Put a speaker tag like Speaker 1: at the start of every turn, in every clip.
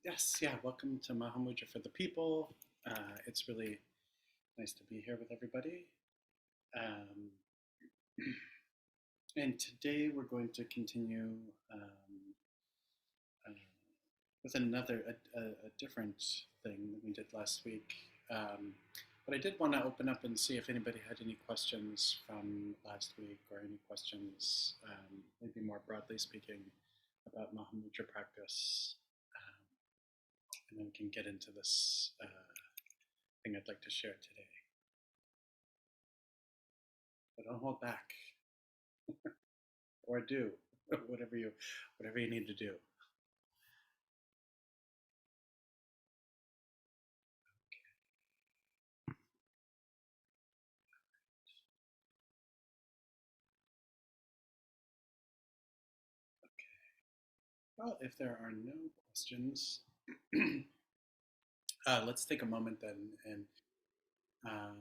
Speaker 1: Yes, yeah, welcome to Mahamudra for the people. It's really nice to be here with everybody. Um, and today we're going to continue uh, with a different thing that we did last week. But I did want to open up and see if anybody had any questions from last week or any questions, maybe more broadly speaking, about Mahamudra practice. And then we can get into this thing I'd like to share today. But don't hold back, or do whatever you need to do. Well, if there are no questions, let's take a moment then, and uh,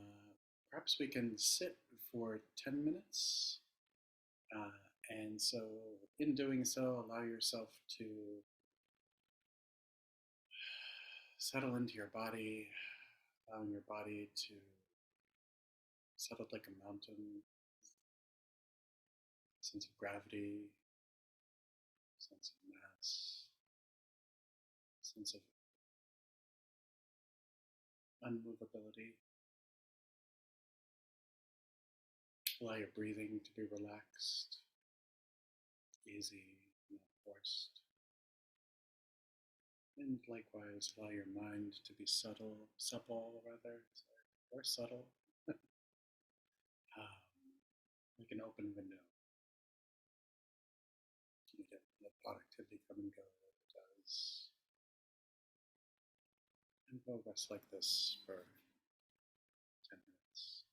Speaker 1: perhaps we can sit for 10 minutes. And so, in doing so, allow yourself to settle into your body, allowing your body to settle like a mountain, sense of gravity, sense of mass, sense of unmovability. Allow your breathing to be relaxed, easy, not forced. And likewise, allow your mind to be supple rather, or subtle, like an open window. You let productivity come and go as it does. And we'll rest like this for 10 minutes.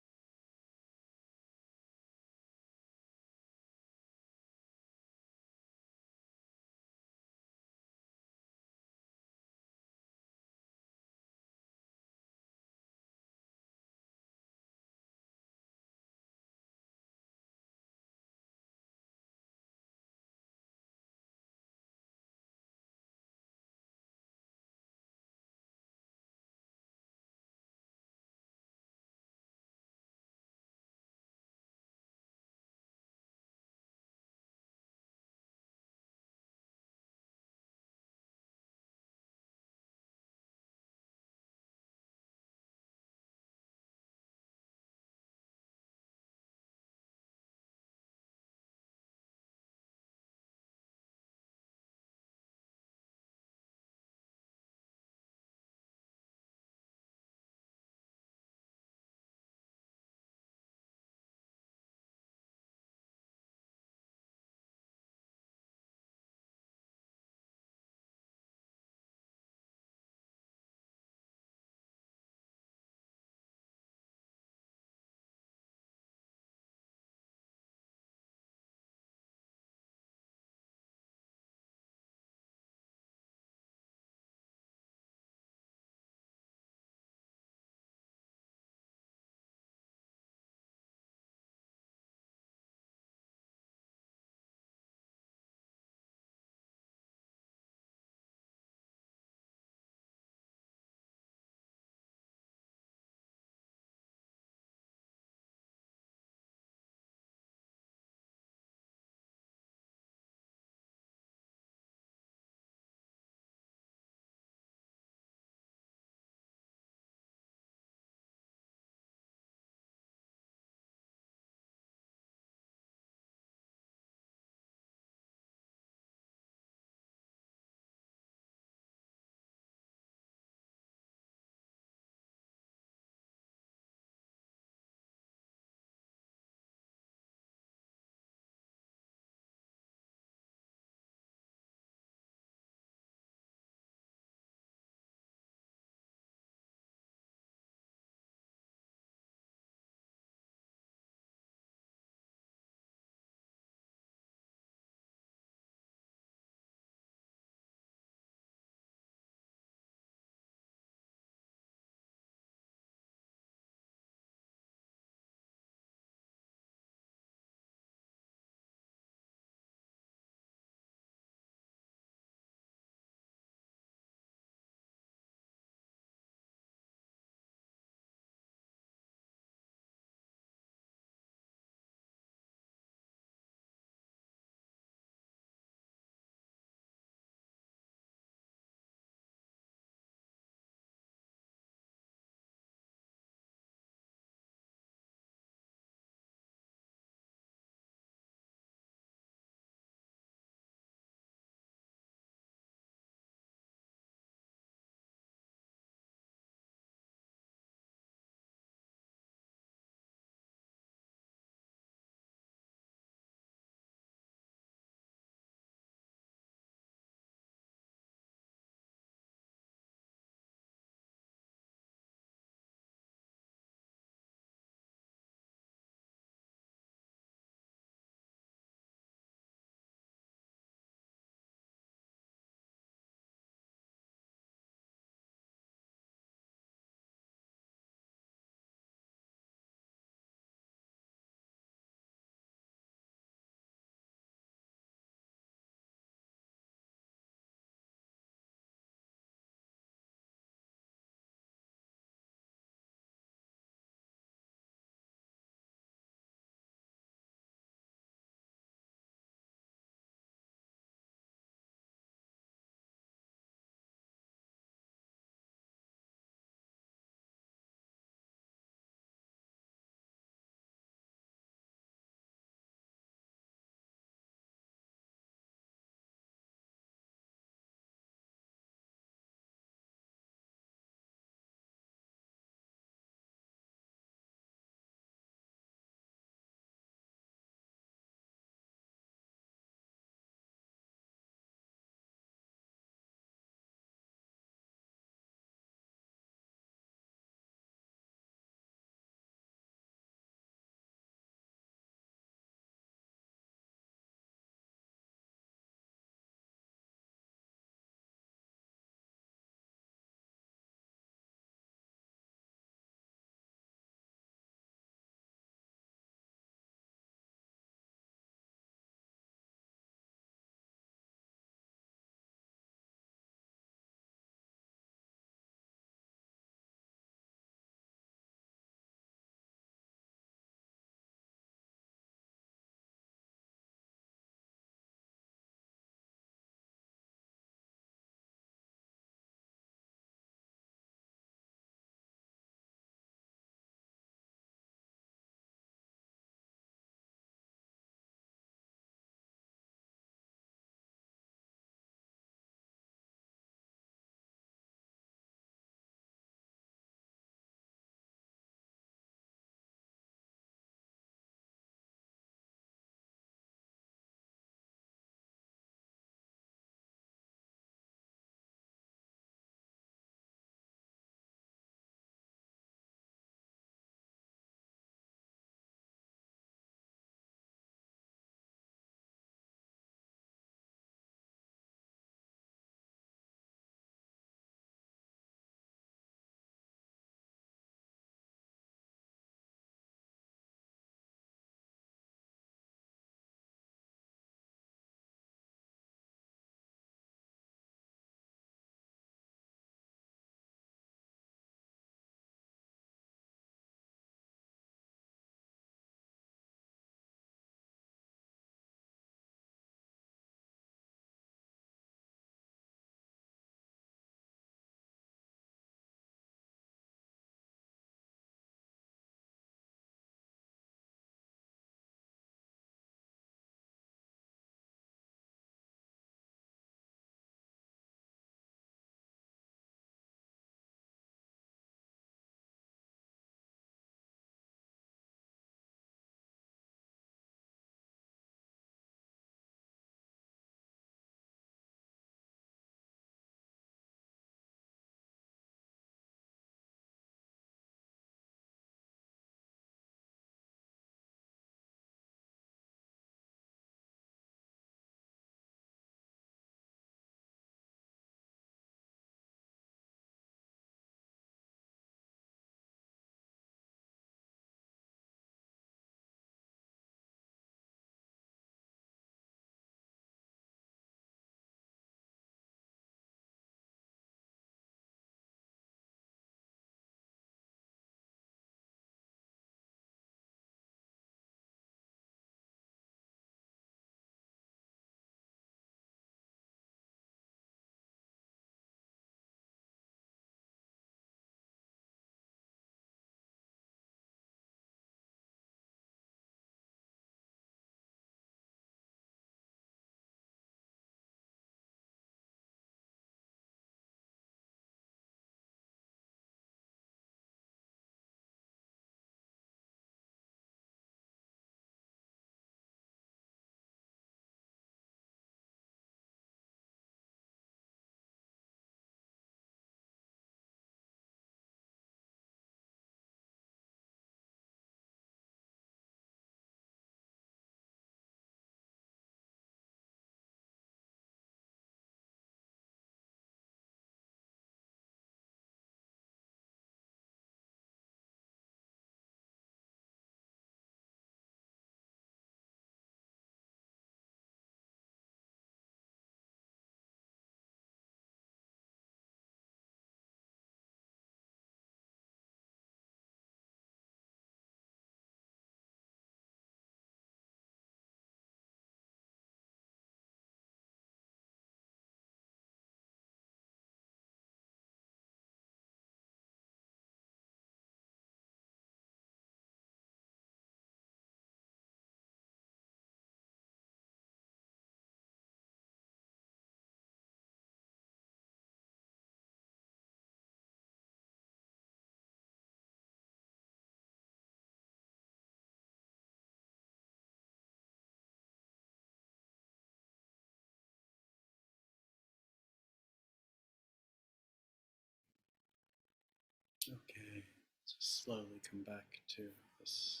Speaker 1: slowly come back to this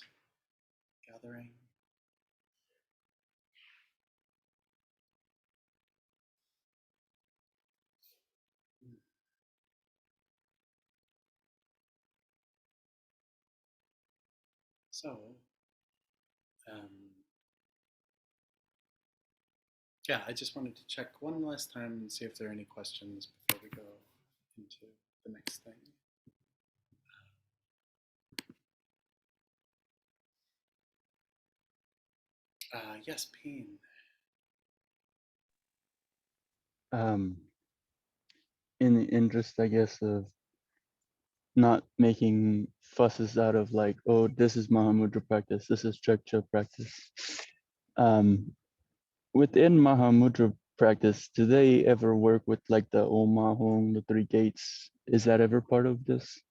Speaker 1: gathering. So, um, yeah, I just wanted to check one last time and see if there are any questions before we go into the next thing. Yes, pain.
Speaker 2: Um, in the interest, I guess, of not making fusses out of like, oh, this is Mahamudra practice, this is Chakcha practice. Um, within Mahamudra practice, do they ever work with like the Om Mahong, the three gates? Is that ever part of this?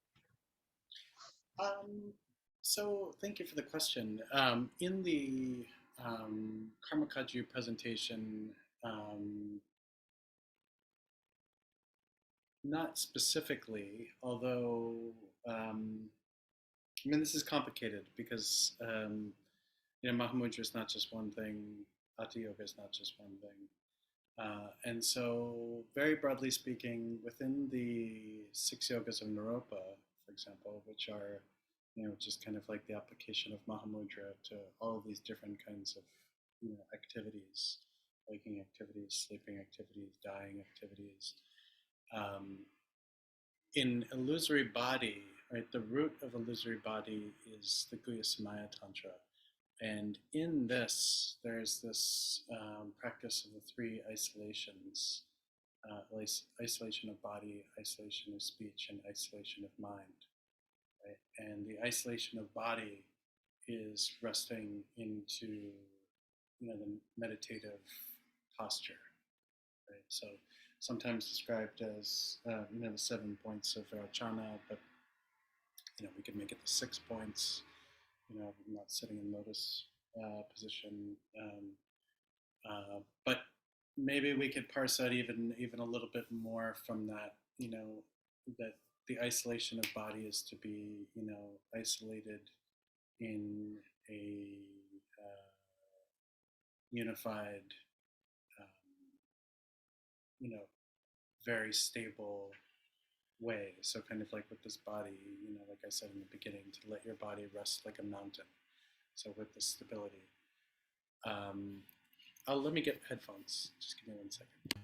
Speaker 1: So thank you for the question. In the Karma Kaju presentation, not specifically, although I mean this is complicated because Mahamudra is not just one thing, Hatha Yoga is not just one thing. And so, very broadly speaking, within the six yogas of Naropa, for example, which are, which is kind of like the application of Mahamudra to all of these different kinds of, activities, waking activities, sleeping activities, dying activities. Um, in illusory body, right, the root of illusory body is the Guhya Samaya Tantra. And in this, there's this practice of the three isolations, isolation of body, isolation of speech, and isolation of mind. Right? And the isolation of body is resting into, the meditative posture. Right? So sometimes described as, the 7 points of Vairocana, but we could make it the 6 points. Not sitting in lotus position. But maybe we could parse out even a little bit more from that. That the isolation of body is to be isolated in a unified, um, you know, very stable way. So kind of like with this body, like I said in the beginning, to let your body rest like a mountain. So with the stability. Um, let me get headphones. Just give me 1 second.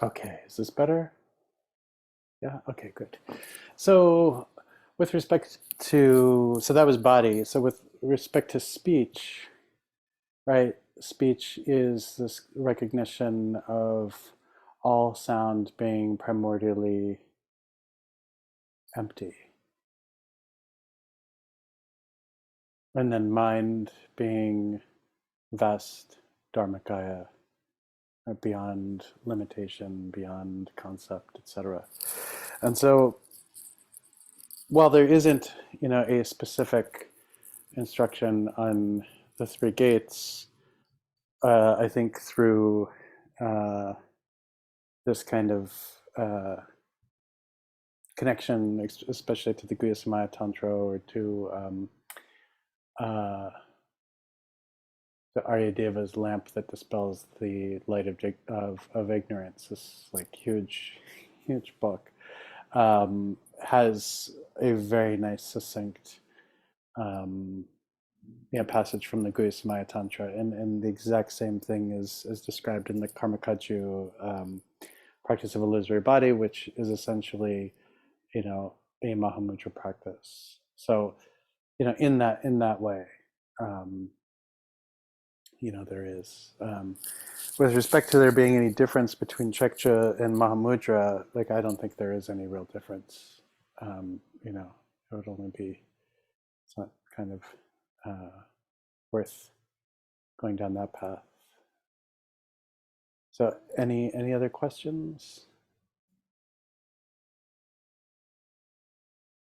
Speaker 1: Okay, is this better? Yeah, okay, good. So with respect to, so that was body. So with respect to speech, right? Speech is this recognition of all sound being primordially empty. And then mind being vast, dharmakaya, beyond limitation, beyond concept, etc. And so while there isn't, a specific instruction on the three gates, I think through uh, this kind of connection, especially to the Guhya Samaya Tantra or to uh, the Arya Deva's lamp that dispels the light of ignorance, this like huge book, has a very nice, succinct um, passage from the Guhya Samaya Tantra, and the exact same thing is described in the Karma Kaju practice of illusory body, which is essentially, a Mahamudra practice. So, in that way. there is. With respect to there being any difference between Chekcha and Mahamudra, like I don't think there is any real difference. It would only be, it's not kind of worth going down that path. So any other questions?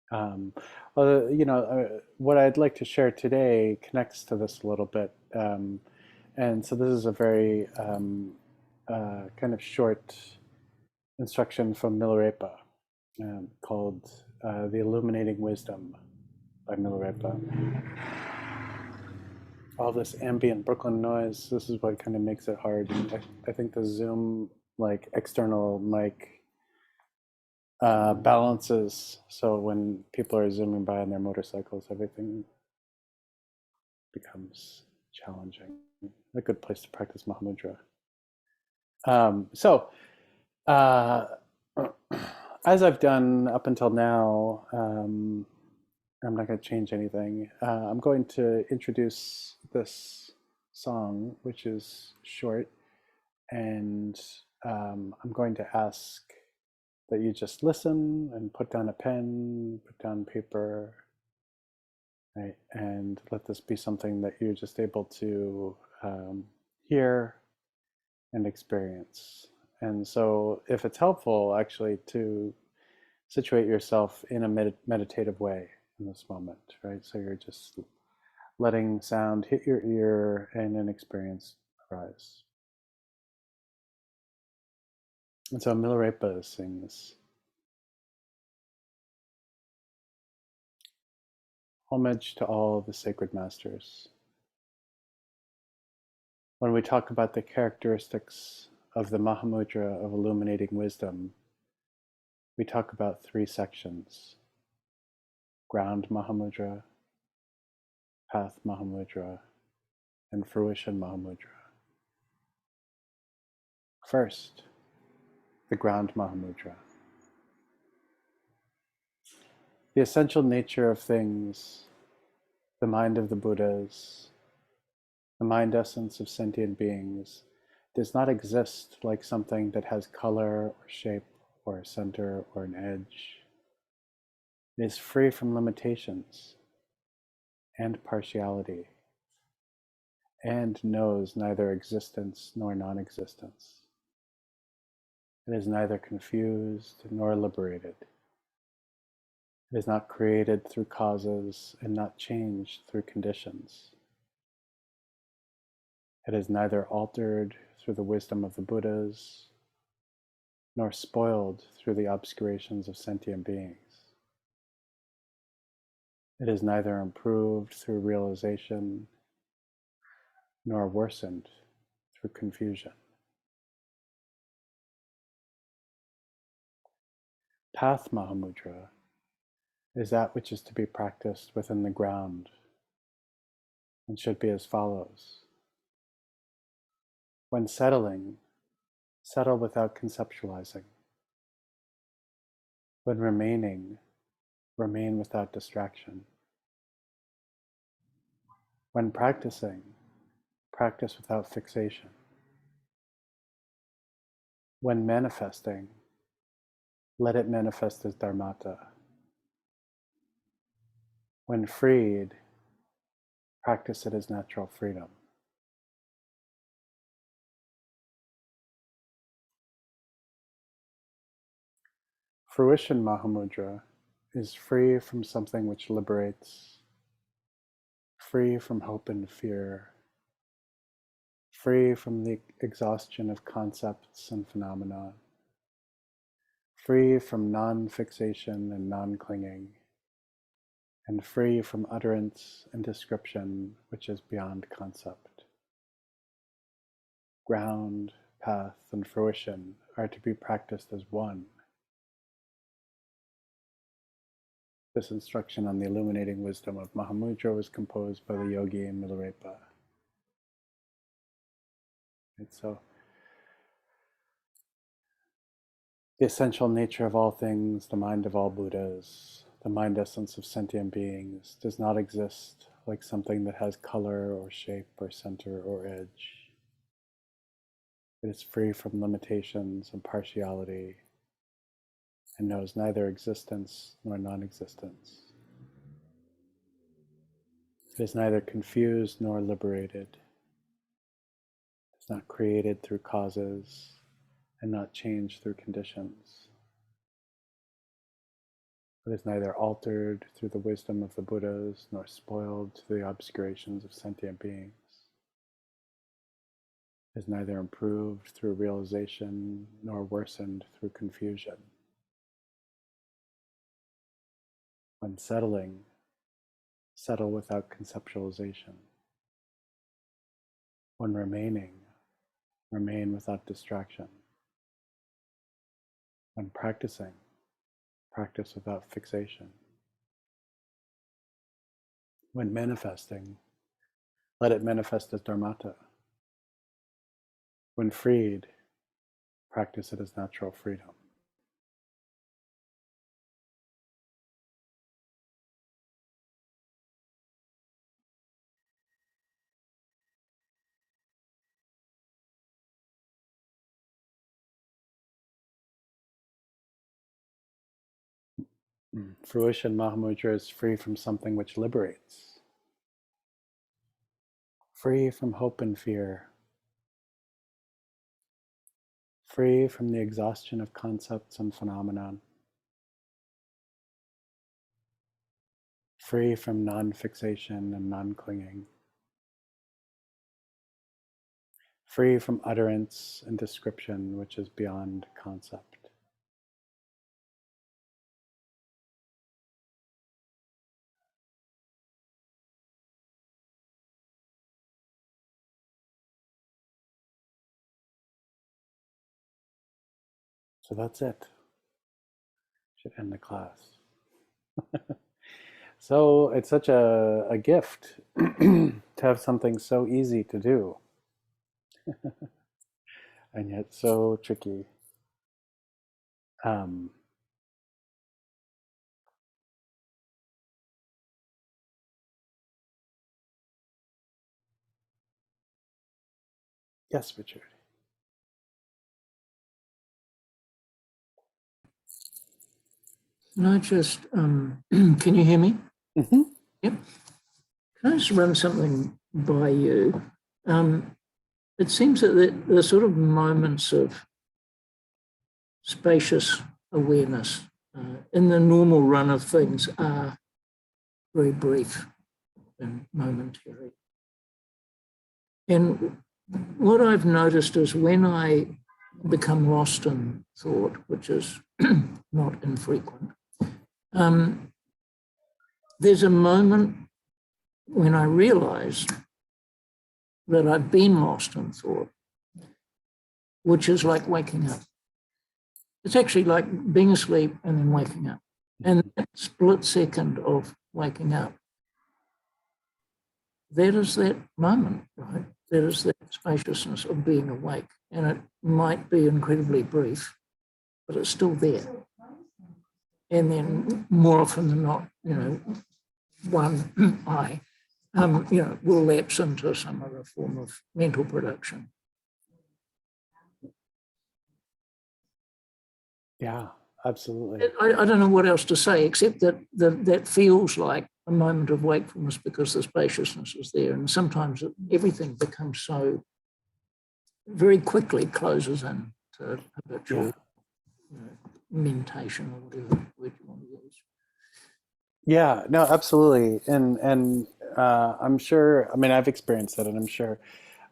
Speaker 1: Well, what I'd like to share today connects to this a little bit. And so this is a very kind of short instruction from Milarepa called The Illuminating Wisdom by Milarepa. All this ambient Brooklyn noise, this is what kind of makes it hard. I think the Zoom like external mic balances, so when people are zooming by on their motorcycles, everything becomes challenging. A good place to practice Mahamudra. So, as I've done up until now, I'm not going to change anything. I'm going to introduce this song, which is short, and I'm going to ask that you just listen and put down a pen, put down paper, right? And let this be something that you're just able to hear and experience. And so if it's helpful actually to situate yourself in a meditative way in this moment, right? So you're just letting sound hit your ear and an experience arise. And so Milarepa sings, homage to all the sacred masters. When we talk about the characteristics of the Mahamudra of illuminating wisdom, we talk about three sections: ground Mahamudra, path Mahamudra, and fruition Mahamudra. First, the ground Mahamudra. The essential nature of things, the mind of the Buddhas, the mind essence of sentient beings, does not exist like something that has color or shape or a center or an edge. It is free from limitations and partiality, and knows neither existence nor non-existence. It is neither confused nor liberated. It is not created through causes and not changed through conditions. It is neither altered through the wisdom of the Buddhas, nor spoiled through the obscurations of sentient beings. It is neither improved through realization, nor worsened through confusion. Path Mahamudra is that which is to be practiced within the ground and should be as follows. When settling, settle without conceptualizing. When remaining, remain without distraction. When practicing, practice without fixation. When manifesting, let it manifest as dharmata. When freed, practice it as natural freedom. Fruition Mahamudra is free from something which liberates, free from hope and fear, free from the exhaustion of concepts and phenomena, free from non-fixation and non-clinging, and free from utterance and description which is beyond concept. Ground, path, and fruition are to be practiced as one. This instruction on the illuminating wisdom of Mahamudra was composed by the yogi Milarepa. And so, the essential nature of all things, the mind of all Buddhas, the mind essence of sentient beings, does not exist like something that has color or shape or center or edge. It is free from limitations and partiality and knows neither existence nor non-existence. It is neither confused nor liberated. It is not created through causes and not changed through conditions. It is neither altered through the wisdom of the Buddhas nor spoiled through the obscurations of sentient beings. It is neither improved through realization nor worsened through confusion. When settling, settle without conceptualization. When remaining, remain without distraction. When practicing, practice without fixation. When manifesting, let it manifest as dharmata. When freed, practice it as natural freedom. Fruition Mahamudra is free from something which liberates, free from hope and fear, free from the exhaustion of concepts and phenomenon, free from non-fixation and non-clinging, free from utterance and description which is beyond concept. So that's it. Should end the class. So it's such a gift to have something so easy to do and yet so tricky. Yes, Richard.
Speaker 3: Can I just, can you hear me?
Speaker 1: Mm-hmm.
Speaker 3: Yep. Can I just run something by you? It seems that the sort of moments of spacious awareness in the normal run of things are very brief and momentary. And what I've noticed is when I become lost in thought, which is not infrequent, there's a moment when I realize that I've been lost in thought, which is like waking up. It's actually like being asleep and then waking up. And that split second of waking up, that is that moment, right? That is that spaciousness of being awake. And it might be incredibly brief, but it's still there. And then more often than not, one eye, will lapse into some other form of mental production.
Speaker 1: Yeah, absolutely.
Speaker 3: I don't know what else to say, except that that feels like a moment of wakefulness because the spaciousness is there. And sometimes everything becomes so very quickly closes in to habitual mentation or whatever word you want to use.
Speaker 1: Yeah, no, absolutely. And I'm sure, I mean, I've experienced it and I'm sure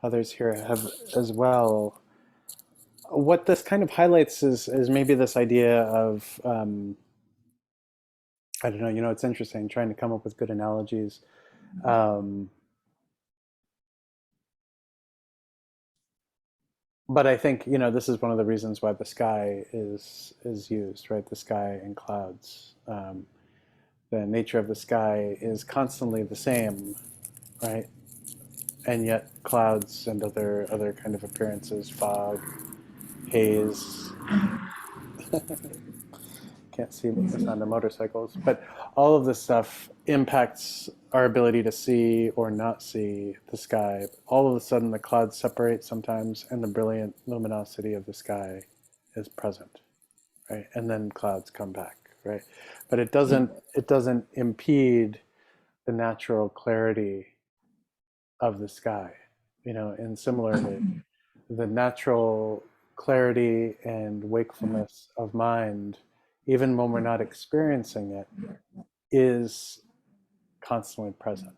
Speaker 1: others here have as well. What this kind of highlights is maybe this idea of, I don't know, it's interesting trying to come up with good analogies. But I think, this is one of the reasons why the sky is used, right? The sky and clouds. The nature of the sky is constantly the same, right? And yet clouds and other kind of appearances, fog, haze, can't see the sound of motorcycles, but all of this stuff impacts our ability to see or not see the sky. All of a sudden the clouds separate sometimes and the brilliant luminosity of the sky is present, right? And then clouds come back, right? But it doesn't impede the natural clarity of the sky, and similarly, the natural clarity and wakefulness of mind, even when we're not experiencing it, is constantly present.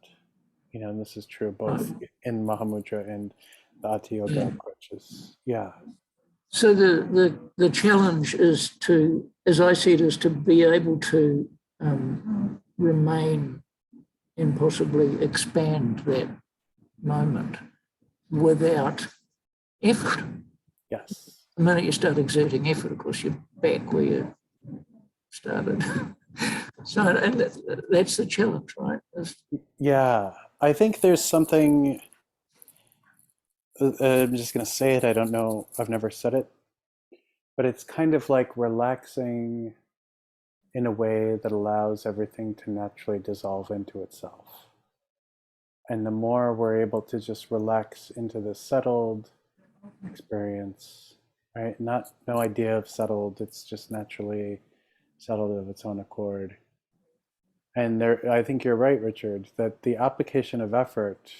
Speaker 1: And this is true both in Mahamudra and the Ati Yoga approaches. Yeah.
Speaker 3: So the challenge is to, as I see it, is to be able to remain and possibly expand that moment without effort.
Speaker 1: Yes.
Speaker 3: The minute you start exerting effort, of course, you're back where you started. So, and that's the challenge, right?
Speaker 1: Yeah. I think there's something, I'm just going to say it, I don't know, I've never said it, but it's kind of like relaxing in a way that allows everything to naturally dissolve into itself. And the more we're able to just relax into this settled experience, right? No idea of settled, it's just naturally settled of its own accord. And I think you're right, Richard, that the application of effort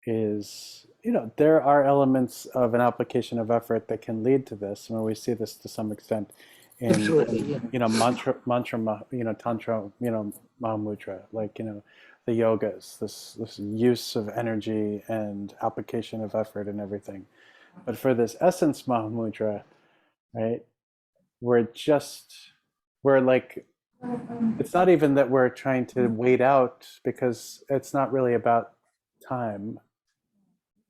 Speaker 1: is, there are elements of an application of effort that can lead to this. I mean, we see this to some extent in,
Speaker 3: Absolutely, yeah.
Speaker 1: mantra, tantra, Mahamudra, like, the yogas, this use of energy and application of effort and everything. But for this essence Mahamudra, right, we're like, it's not even that we're trying to wait out, because it's not really about time.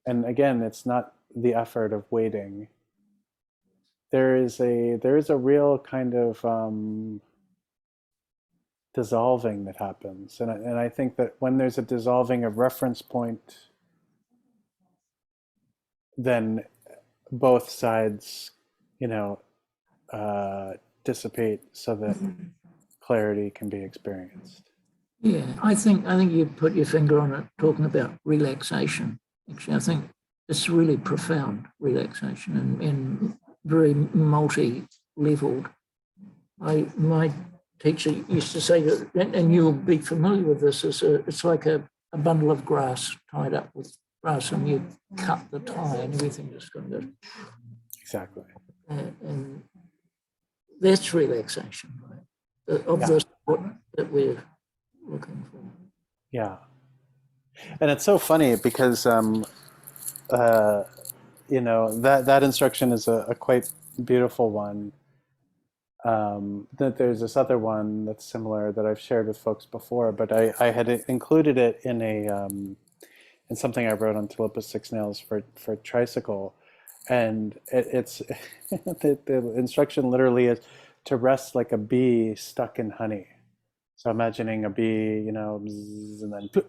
Speaker 1: And again, it's not the effort of waiting. There is a real kind of dissolving that happens, and I think that when there's a dissolving of reference point, then both sides, dissipate so that clarity can be experienced.
Speaker 3: Yeah, I think you put your finger on it, talking about relaxation. Actually, I think it's really profound relaxation and very multi-leveled. My teacher used to say that, and you'll be familiar with this, it's like a bundle of grass tied up with grass, and you cut the tie and everything just kind of goes.
Speaker 1: Exactly.
Speaker 3: And that's relaxation, right? Of the sort that we're looking for.
Speaker 1: Yeah. And it's so funny because, that instruction is a quite beautiful one. That there's this other one that's similar that I've shared with folks before, but I had included it in in something I wrote on Tulipa Six Nails for Tricycle. And it's the instruction literally is to rest like a bee stuck in honey. So imagining a bee, bzz,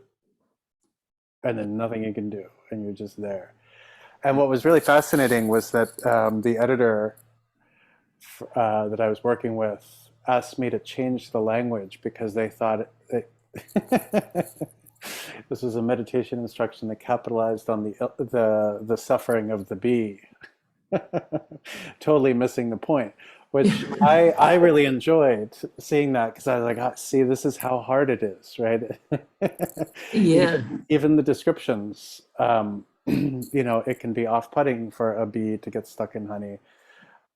Speaker 1: and then nothing you can do, and you're just there. And what was really fascinating was that the editor that I was working with asked me to change the language because they thought this was a meditation instruction that capitalized on the suffering of the bee, totally missing the point. Which I really enjoyed seeing that, because I was like, see, this is how hard it is, right?
Speaker 3: Yeah.
Speaker 1: Even the descriptions, it can be off-putting for a bee to get stuck in honey.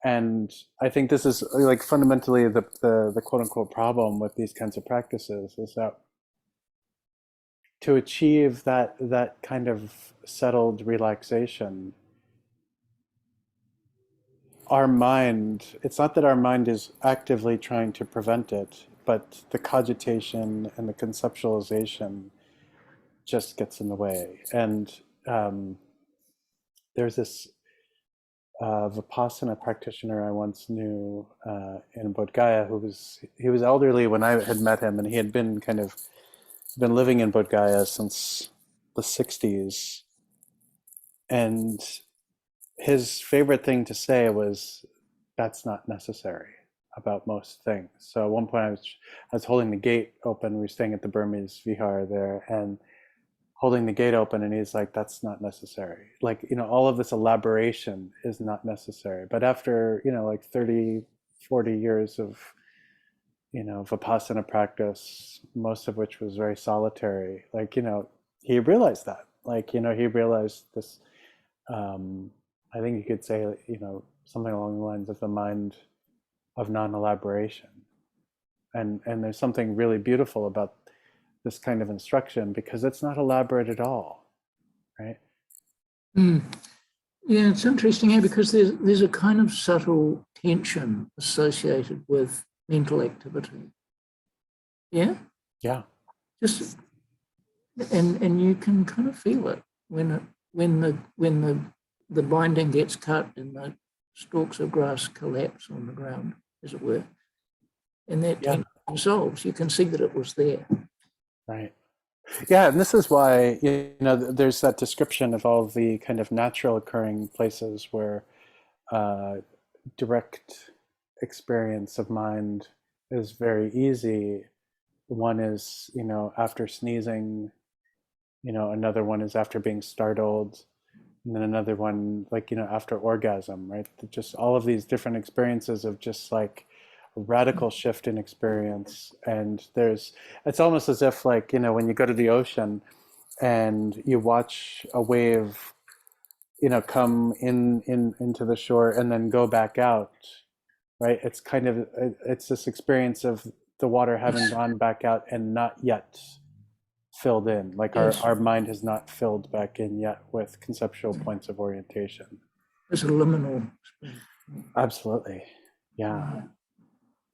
Speaker 1: And I think this is like fundamentally the quote unquote problem with these kinds of practices, is that to achieve that kind of settled relaxation, our mind, it's not that our mind is actively trying to prevent it, but the cogitation and the conceptualization just gets in the way. And there's this Vipassana practitioner I once knew in Bodh Gaya, he was elderly when I had met him, and he had been living in Bodh Gaya since the 60s. And his favorite thing to say was, "That's not necessary. about most things. So at one point I was holding the gate open. We were staying at the Burmese Vihar there, and holding the gate open, and he's like, that's not necessary. Like, all of this elaboration is not necessary. But after, like 30, 40 years of, Vipassana practice, most of which was very solitary, like, he realized that. Like, he realized this, I think you could say, something along the lines of the mind of non-elaboration. And there's something really beautiful about this kind of instruction because it's not elaborate at all, right?
Speaker 3: Mm. Yeah, it's interesting here because there's a kind of subtle tension associated with mental activity. Yeah?
Speaker 1: Yeah.
Speaker 3: Just and you can kind of feel it when the binding gets cut and the stalks of grass collapse on the ground, as it were. And that tension dissolves. You can see that it was there.
Speaker 1: Right. Yeah, and this is why, there's that description of all of the kind of natural occurring places where direct experience of mind is very easy. One is, after sneezing, another one is after being startled, and then another one, like, after orgasm, right? Just all of these different experiences of just like a radical shift in experience. And it's almost as if, like, when you go to the ocean and you watch a wave, come into the shore and then go back out, right? It's this experience of the water having gone back out and not yet filled in. Like
Speaker 3: Yes.
Speaker 1: our mind has not filled back in yet with conceptual points of orientation.
Speaker 3: It's a liminal space.
Speaker 1: Absolutely. Yeah.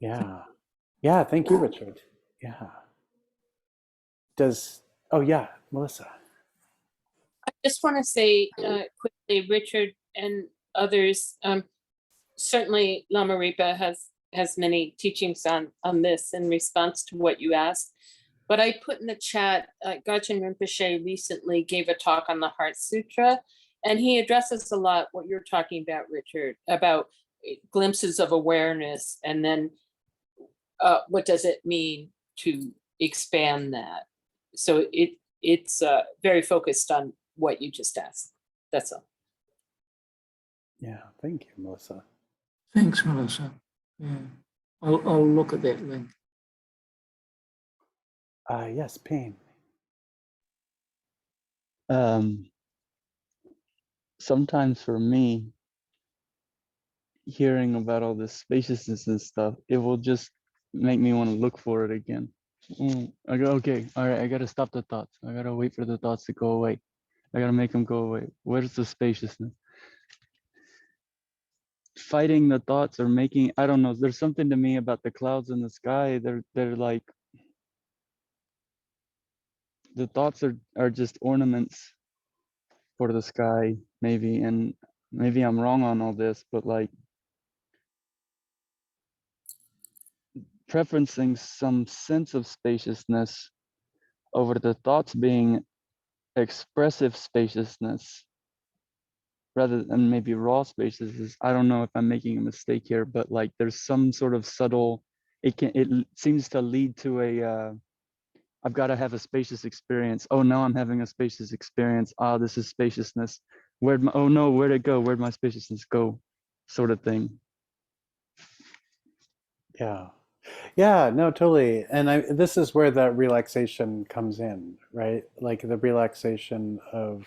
Speaker 1: Yeah. Thank you, Richard. Yeah. Oh yeah, Melissa.
Speaker 4: I just want to say quickly, Richard and others, certainly Lama Ripa has many teachings on this in response to what you asked. But I put in the chat, Gajin Rinpoche recently gave a talk on the Heart Sutra, and he addresses a lot what you're talking about, Richard, about glimpses of awareness, and then what does it mean to expand that? So it's very focused on what you just asked. That's all.
Speaker 1: Yeah, thank you, Melissa.
Speaker 3: Thanks, Melissa. Yeah, I'll look at that link.
Speaker 1: Yes, pain.
Speaker 2: Sometimes for me, hearing about all this spaciousness and stuff, it will just make me want to look for it again. I go, okay, all right, I gotta stop the thoughts. I gotta wait for the thoughts to go away. I gotta make them go away. Where's the spaciousness? Fighting the thoughts or making, I don't know, there's something to me about the clouds in the sky. They're like, the thoughts are just ornaments for the sky, maybe, and maybe I'm wrong on all this, but like preferencing some sense of spaciousness over the thoughts being expressive spaciousness rather than maybe raw spaciousness. I don't know if I'm making a mistake here, but like there's some sort of subtle, it seems to lead to a I've got to have a spacious experience. Oh, now I'm having a spacious experience. Ah, this is spaciousness. Oh no, where'd it go? Where'd my spaciousness go? Sort of thing.
Speaker 1: Yeah, no, totally. And this is where the relaxation comes in, right? Like the relaxation of,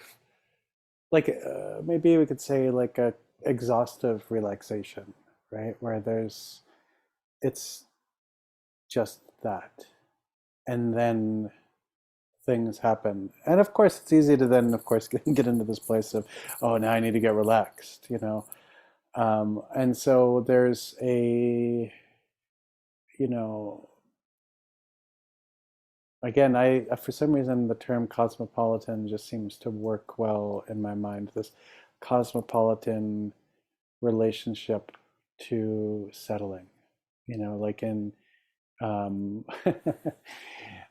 Speaker 1: like, maybe we could say like a exhaustive relaxation, right? Where it's just that. And then things happen. And of course, it's easy to then, of course, get into this place of, oh, now I need to get relaxed, and so there's a, again, for some reason, the term cosmopolitan just seems to work well in my mind. This cosmopolitan relationship to settling, like in,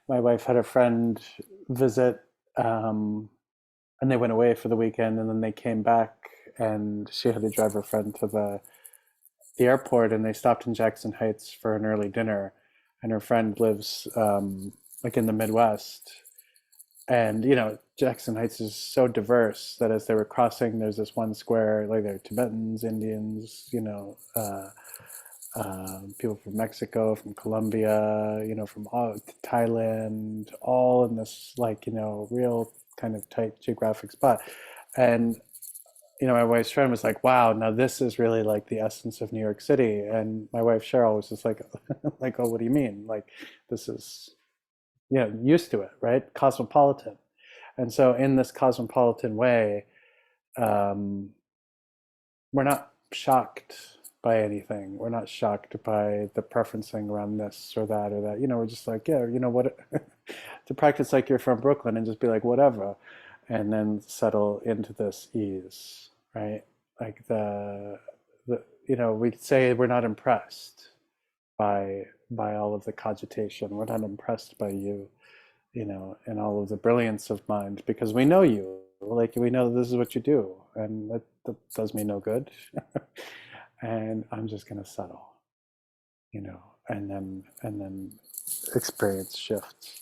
Speaker 1: my wife had a friend visit, and they went away for the weekend, and then they came back, and she had to drive her friend to the the airport, and they stopped in Jackson Heights for an early dinner, and her friend lives like in the Midwest, and Jackson Heights is so diverse that as they were crossing, there's this one square, like there are Tibetans, Indians, people from Mexico, from Colombia, from all Thailand, all in this real kind of tight geographic spot. And my wife's friend was like, "Wow, now this is really like the essence of New York City." And my wife Cheryl was just like, "Like, oh, what do you mean? Like, this is used to it, right? Cosmopolitan." And so in this cosmopolitan way, we're not shocked by anything. We're not shocked by the preferencing around this or that or that. We're just like, yeah, what, to practice like you're from Brooklyn and just be like, whatever, and then settle into this ease, right? Like we say we're not impressed by all of the cogitation. We're not impressed by you, and all of the brilliance of mind, because we know you. Like, we know this is what you do, and that does me no good. And I'm just going to settle, and then experience shifts.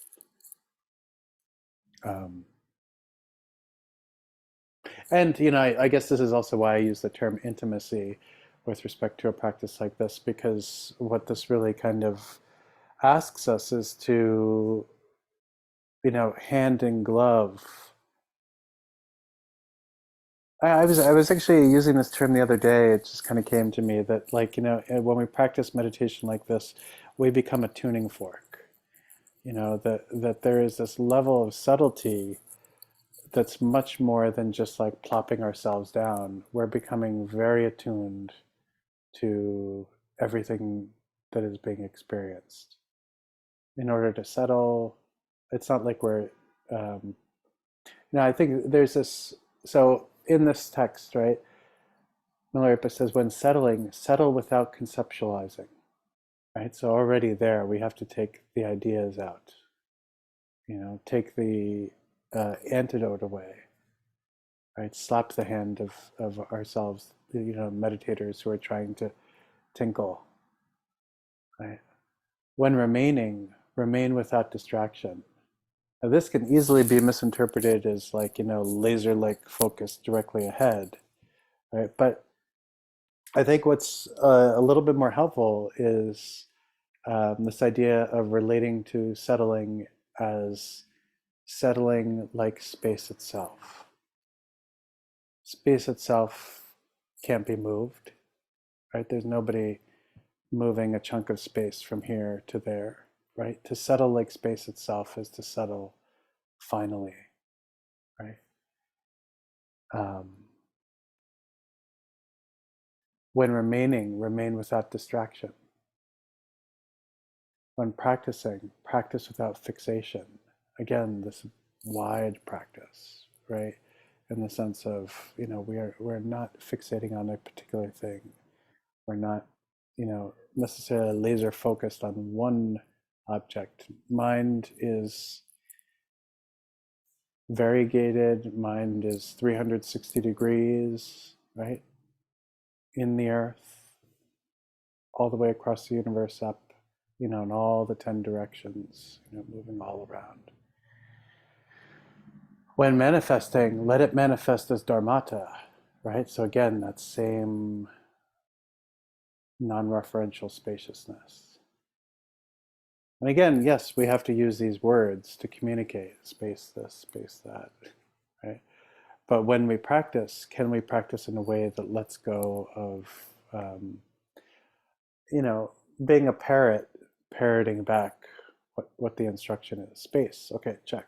Speaker 1: And I guess this is also why I use the term intimacy with respect to a practice like this, because what this really kind of asks us is to hand in glove. I was actually using this term the other day. It just kind of came to me that when we practice meditation like this, we become a tuning fork. That there is this level of subtlety that's much more than just like plopping ourselves down. We're becoming very attuned to everything that is being experienced. In order to settle, it's not like we're I think there's this, so in this text, right, Milarepa says, when settling, settle without conceptualizing, right? So already there, we have to take the ideas out, take the antidote away, right? Slap the hand of ourselves, meditators who are trying to tinkle, right? When remaining, remain without distraction. Now, this can easily be misinterpreted as laser-like focus directly ahead, right? But I think what's a little bit more helpful is this idea of relating to settling as settling like space itself. Space itself can't be moved, right? There's nobody moving a chunk of space from here to there, right? To settle like space itself is to settle finally, right? When remaining, remain without distraction. When practicing, practice without fixation. Again, this wide practice, right? In the sense of, we're not fixating on a particular thing. We're not, necessarily laser focused on one object. Mind is variegated. Mind is 360 degrees, right? In the earth, all the way across the universe, up, in all the 10 directions, moving all around. When manifesting, let it manifest as dharmata, right? So again, that same non-referential spaciousness. And again, yes, we have to use these words to communicate, space this, space that, right? But when we practice, can we practice in a way that lets go of, being a parrot, parroting back what the instruction is? Space, okay, check.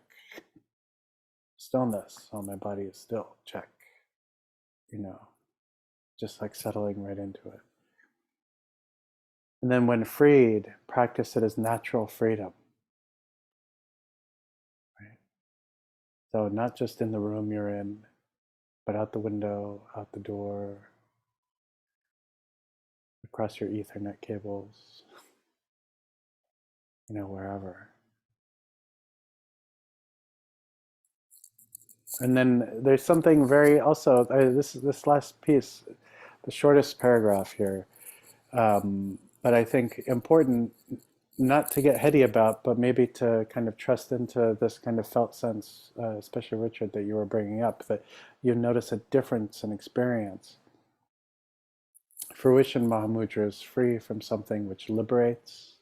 Speaker 1: Stillness, oh, my body is still, check. Just like settling right into it. And then when freed, practice it as natural freedom. Right? So not just in the room you're in, but out the window, out the door, across your Ethernet cables, wherever. And then there's something very also, this last piece, the shortest paragraph here, But I think important not to get heady about, but maybe to kind of trust into this kind of felt sense, especially Richard, that you were bringing up, that you notice a difference in experience. Fruition Mahamudra is free from something which liberates,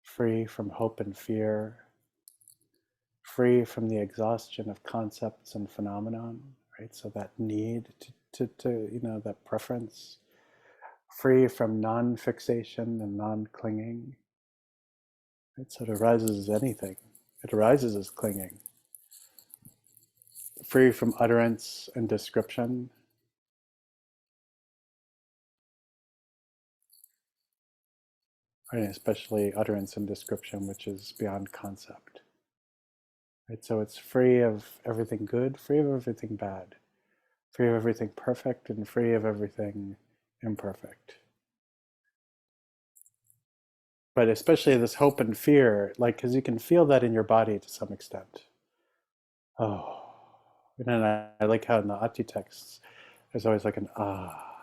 Speaker 1: free from hope and fear, free from the exhaustion of concepts and phenomenon, right? So that need to that preference, free from non-fixation and non-clinging. Right? So it arises as anything. It arises as clinging. Free from utterance and description. Right? Especially utterance and description, which is beyond concept. Right? So it's free of everything good, free of everything bad, free of everything perfect, and free of everything imperfect. But especially this hope and fear, like, because you can feel that in your body to some extent. Oh, and then I like how in the Ati texts, there's always like an ah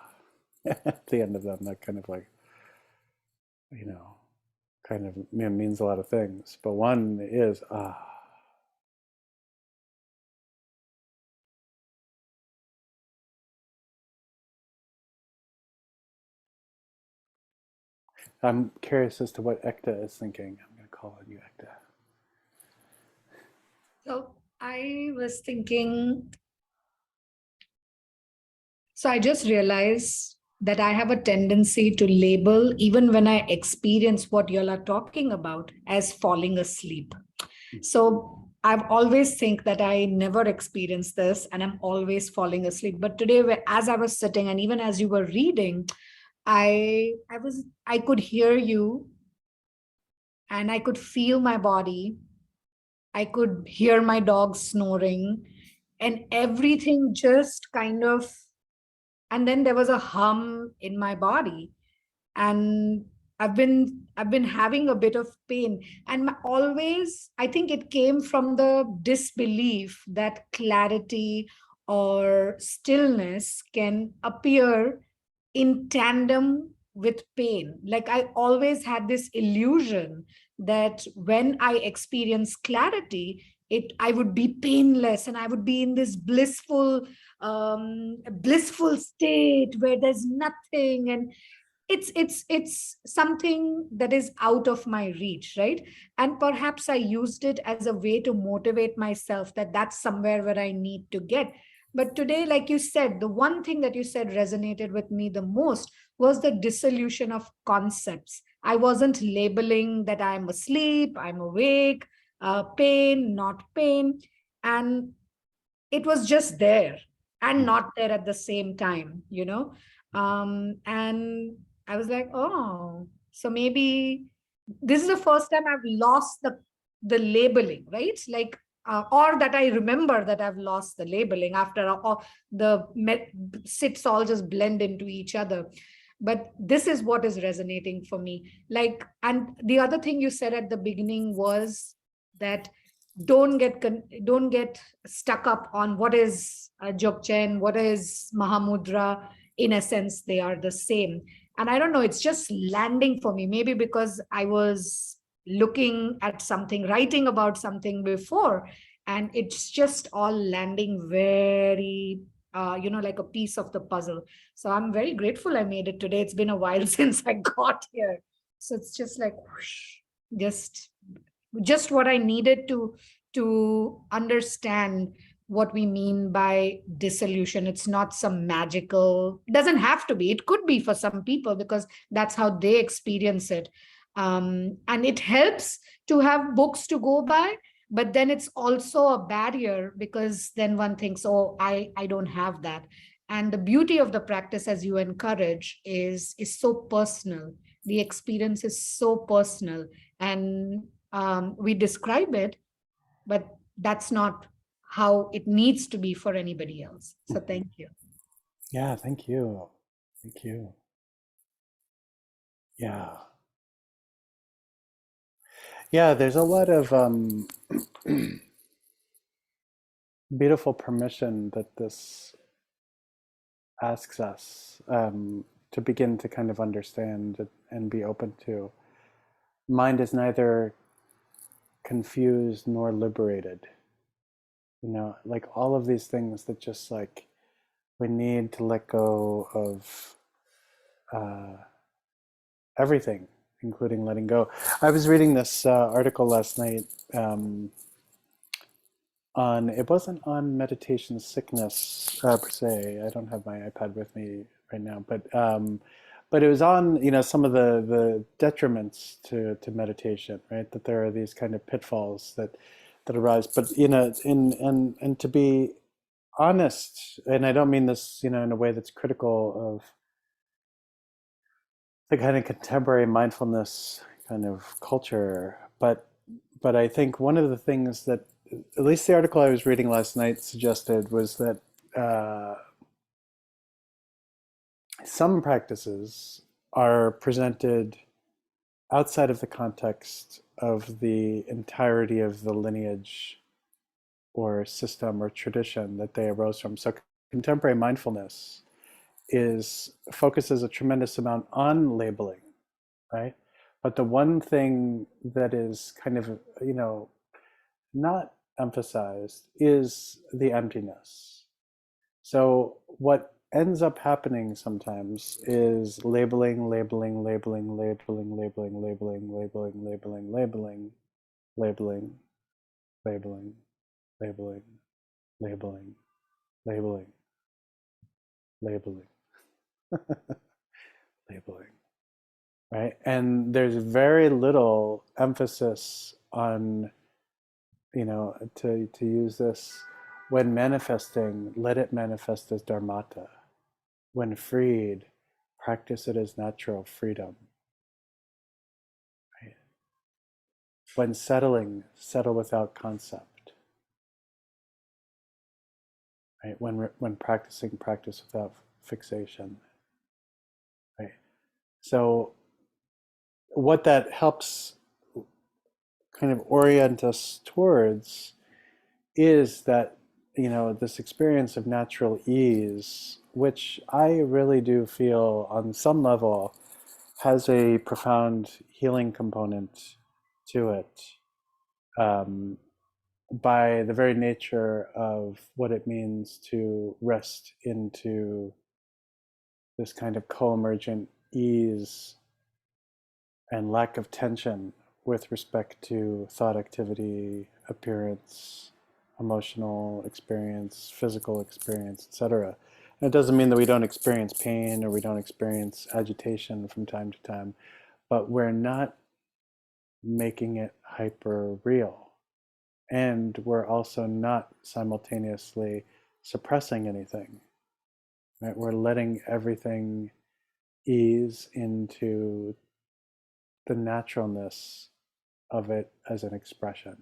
Speaker 1: at the end of them, that kind of like, kind of means a lot of things. But one is ah. I'm curious as to what Ekta is thinking. I'm going to call on you, Ekta.
Speaker 5: So I was thinking, so I just realized that I have a tendency to label, even when I experience what you all are talking about, as falling asleep. So I've always think that I never experienced this and I'm always falling asleep. But today, as I was sitting and even as you were reading, I could hear you and I could feel my body. I could hear my dog snoring and everything just kind of, and then there was a hum in my body. And I've been having a bit of pain. And always, I think it came from the disbelief that clarity or stillness can appear in tandem with pain. Like I always had this illusion that when I experience clarity, I would be painless and I would be in this blissful state where there's nothing, and it's something that is out of my reach, right? And perhaps I used it as a way to motivate myself that that's somewhere where I need to get. But today, like you said, the one thing that you said resonated with me the most was the dissolution of concepts. I wasn't labeling that I'm asleep, I'm awake, pain, not pain. And it was just there and not there at the same time, and I was like, oh, so maybe this is the first time I've lost the labeling, right? Like, or that I remember that I've lost the labeling after all the sits all just blend into each other. But this is what is resonating for me. Like, and the other thing you said at the beginning was that don't get stuck up on what is Jogchen, what is Mahamudra. In a sense, they are the same. And I don't know, it's just landing for me, maybe because I was looking at something, writing about something before, and it's just all landing very, like a piece of the puzzle. So I'm very grateful I made it today. It's been a while since I got here. So it's just like, whoosh, just what I needed to understand what we mean by dissolution. It's not some magical, doesn't have to be. It could be for some people because that's how they experience it. And it helps to have books to go by, but then it's also a barrier because then one thinks, oh, I don't have that. And the beauty of the practice, as you encourage, is so personal. The experience is so personal. And we describe it, but that's not how it needs to be for anybody else. So thank you.
Speaker 1: Yeah, thank you. Thank you. Yeah. Yeah, there's a lot of beautiful permission that this asks us. to begin to kind of understand and be open to. Mind is neither confused nor liberated. You know, like all of these things that just like we need to let go of everything, including letting go. I was reading this article last night on, it wasn't on meditation sickness per se. I don't have my iPad with me right now, but it was on, you know, some of the detriments to meditation, right? That there are these kind of pitfalls that arise. But you know, and to be honest, and I don't mean this, you know, in a way that's critical of the kind of contemporary mindfulness kind of culture, but I think one of the things that at least the article I was reading last night suggested was that some practices are presented outside of the context of the entirety of the lineage or system or tradition that they arose from. So contemporary mindfulness focuses a tremendous amount on labeling, right? But the one thing that is kind of, you know, not emphasized is the emptiness. So what ends up happening sometimes is labeling, labeling, labeling, labeling, labeling, labeling, labeling, labeling, labeling, labeling, labeling, labeling, labeling, labeling, labeling, labeling, right? And there's very little emphasis on, you know, to use this, when manifesting, let it manifest as dharmata. When freed, practice it as natural freedom. Right? When settling, settle without concept. Right? When practicing, practice without fixation. Right? So what that helps kind of orient us towards is that, you know, this experience of natural ease, which I really do feel on some level has a profound healing component to it, by the very nature of what it means to rest into this kind of co-emergent ease and lack of tension with respect to thought activity, appearance, emotional experience, physical experience, etc. And it doesn't mean that we don't experience pain or we don't experience agitation from time to time, but we're not making it hyper real. And we're also not simultaneously suppressing anything. Right? We're letting everything ease into the naturalness of it as an expression,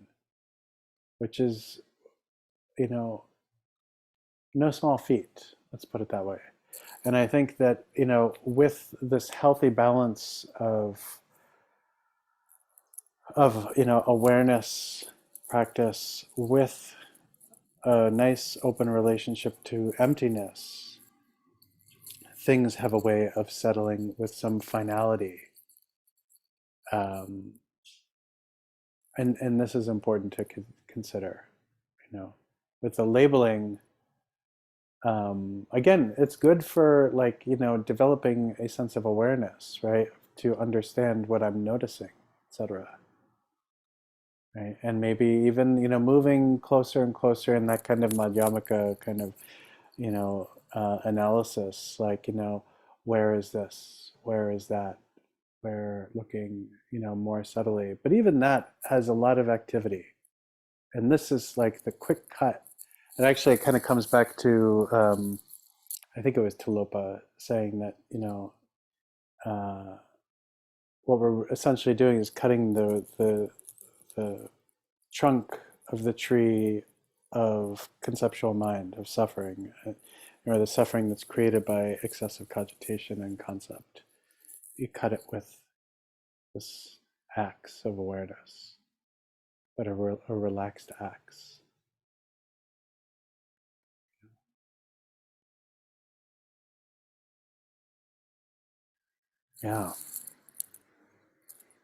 Speaker 1: which is, you know, no small feat, let's put it that way. And I think that, you know, with this healthy balance of you know, awareness practice with a nice open relationship to emptiness, things have a way of settling with some finality. And this is important to consider, you know, with the labeling. Again, it's good for, like, you know, developing a sense of awareness, right? To understand what I'm noticing, etc. Right? And maybe even, you know, moving closer and closer in that kind of madhyamaka kind of, you know, analysis, like, you know, where is this? Where is that? Where, looking, you know, more subtly. But even that has a lot of activity. And this is like the quick cut. And actually it kind of comes back to, I think it was Tilopa saying that, you know, what we're essentially doing is cutting the trunk of the tree of conceptual mind, of suffering, or the suffering that's created by excessive cogitation and concept. You cut it with this axe of awareness, but a relaxed axe. Yeah.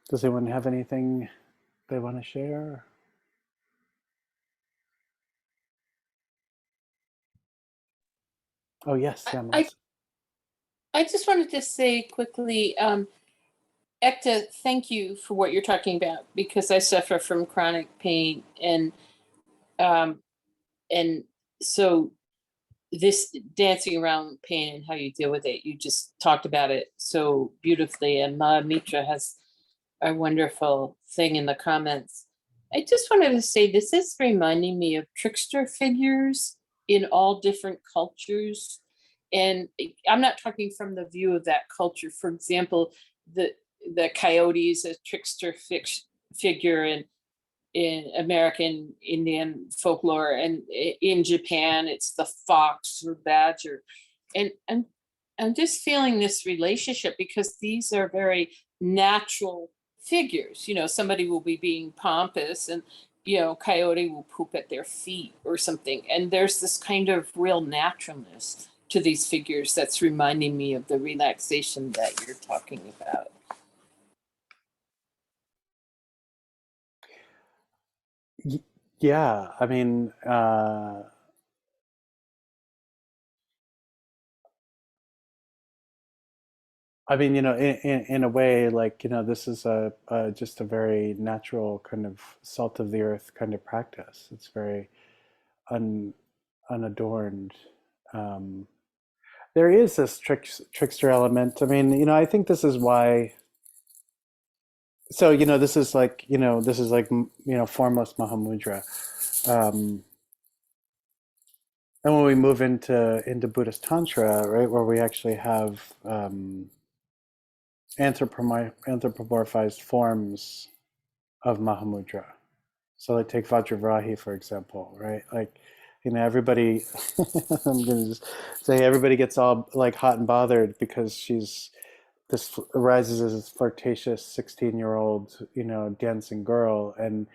Speaker 1: Does anyone have anything they want to share? Oh, yes, yeah, Melissa.
Speaker 4: I just wanted to say quickly, Ekta, thank you for what you're talking about, because I suffer from chronic pain, and so this dancing around pain and how you deal with it, you just talked about it so beautifully, and Mahamudra has a wonderful thing in the comments. I just wanted to say this is reminding me of trickster figures in all different cultures. And I'm not talking from the view of that culture. For example, the coyote is a trickster figure in American Indian folklore, and in Japan, it's the fox or badger. And I'm just feeling this relationship because these are very natural figures. Somebody will be being pompous, and coyote will poop at their feet or something. And there's this kind of real naturalness to these figures that's reminding me of the relaxation that you're talking about.
Speaker 1: Yeah, I mean, in a way, like, this is just a very natural kind of salt of the earth kind of practice. It's very unadorned. Um, there is this trickster element. I mean, I think this is why. So, this is like, formless Mahamudra. And when we move into Buddhist Tantra, right, where we actually have anthropomorphized forms of Mahamudra. So like take Vajravrahi, for example, right? Like, everybody, I'm going to just say everybody gets all like hot and bothered because this arises as this flirtatious 16-year-old, dancing girl, and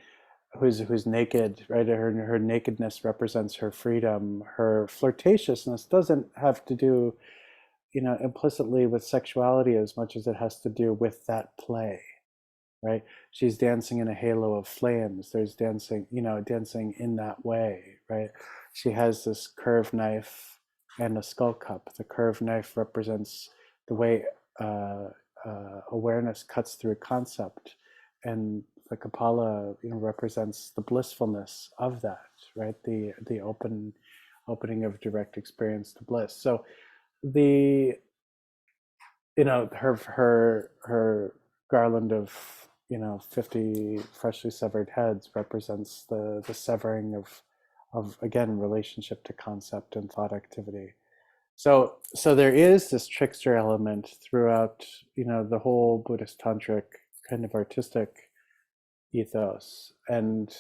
Speaker 1: who's naked, right? Her nakedness represents her freedom. Her flirtatiousness doesn't have to do, implicitly with sexuality as much as it has to do with that play, right? She's dancing in a halo of flames. There's dancing, dancing in that way, right? She has this curved knife and a skull cup. The curved knife represents the way awareness cuts through a concept, and the Kapala, represents the blissfulness of that, right? The opening of direct experience to bliss. So the her garland of 50 freshly severed heads represents the severing of again relationship to concept and thought activity. So there is this trickster element throughout the whole Buddhist tantric kind of artistic ethos. And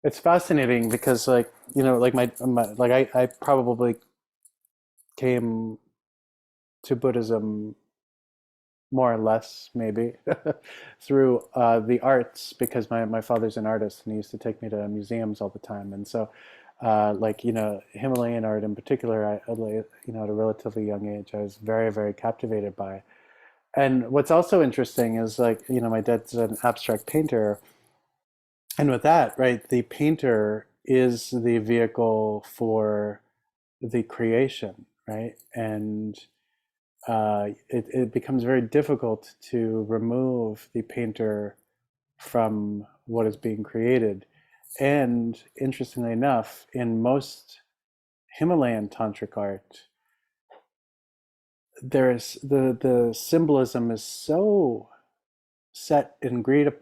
Speaker 1: it's fascinating because like like my like I probably came to Buddhism more or less maybe through the arts, because my father's an artist and he used to take me to museums all the time. And so like Himalayan art in particular, I at a relatively young age I was very, very captivated by. And what's also interesting is like my dad's an abstract painter, and with that, right, the painter is the vehicle for the creation, right? And it becomes very difficult to remove the painter from what is being created. And interestingly enough, in most Himalayan tantric art, there's the symbolism is so set and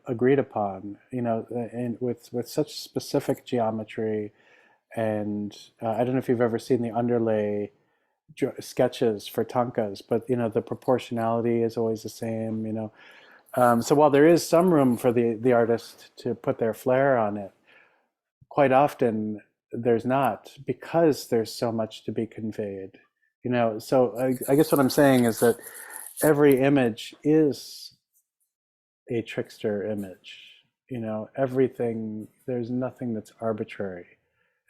Speaker 1: agreed upon, and with such specific geometry. And I don't know if you've ever seen the underlay sketches for tankas, but the proportionality is always the same. So while there is some room for the artist to put their flair on it, quite often there's not, because there's so much to be conveyed. So I guess what I'm saying is that every image is a trickster image. Everything, there's nothing that's arbitrary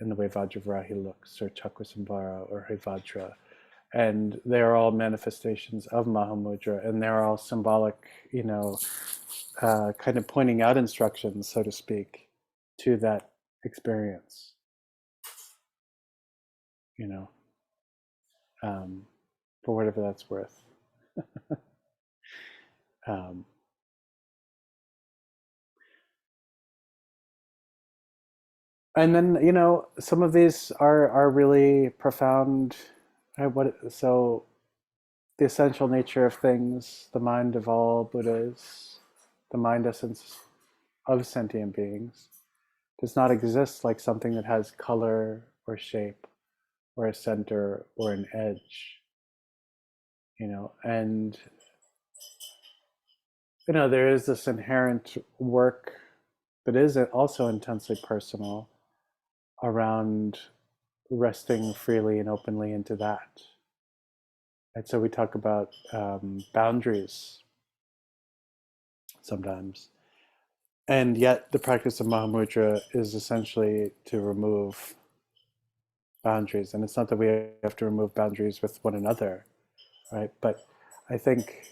Speaker 1: in the way Vajravrahi looks, or Chakrasambhara, or Hivajra. and they're all manifestations of Mahamudra, and they're all symbolic, kind of pointing out instructions, so to speak, to that experience, for whatever that's worth. um, and then, some of these are really profound. So the essential nature of things, the mind of all Buddhas, the mind essence of sentient beings, does not exist like something that has color or shape or a center or an edge, and there is this inherent work that is also intensely personal around resting freely and openly into that. And so we talk about boundaries sometimes. And yet the practice of Mahamudra is essentially to remove boundaries. And it's not that we have to remove boundaries with one another, right? But I think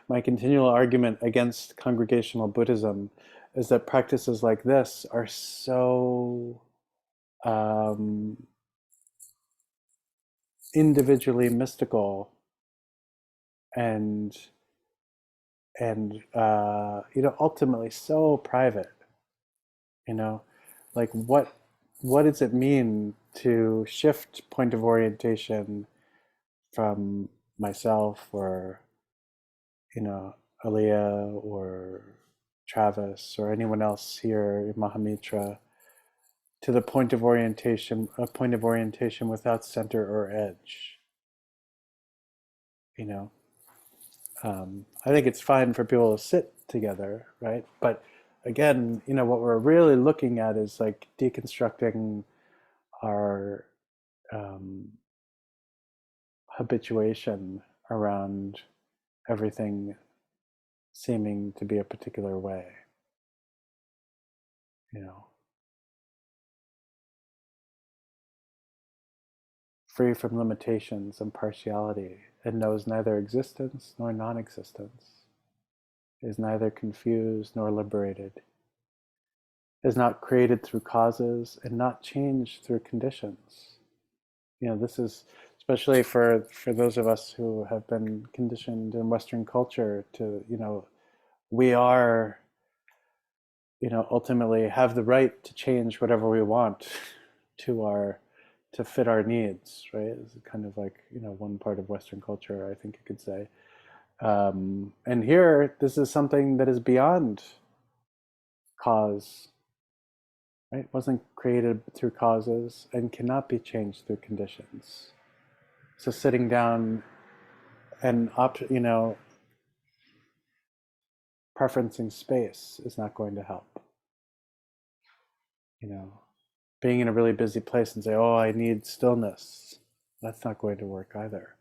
Speaker 1: my continual argument against congregational Buddhism is that practices like this are so individually mystical and ultimately so private. Like what does it mean to shift point of orientation from myself or Aliyah or Travis or anyone else here in Mahamitra to the point of orientation, a point of orientation without center or edge. I think it's fine for people to sit together, right? But again, what we're really looking at is like deconstructing our habituation around everything seeming to be a particular way, free from limitations and partiality, and knows neither existence nor non-existence, is neither confused nor liberated, is not created through causes and not changed through conditions. This is especially for those of us who have been conditioned in Western culture to, we are, ultimately have the right to change whatever we want to fit our needs, right? It's kind of like, one part of Western culture, I think you could say. And here, this is something that is beyond cause, right? It wasn't created through causes and cannot be changed through conditions. So sitting down and preferencing space is not going to help. Being in a really busy place and say, oh, I need stillness, that's not going to work either.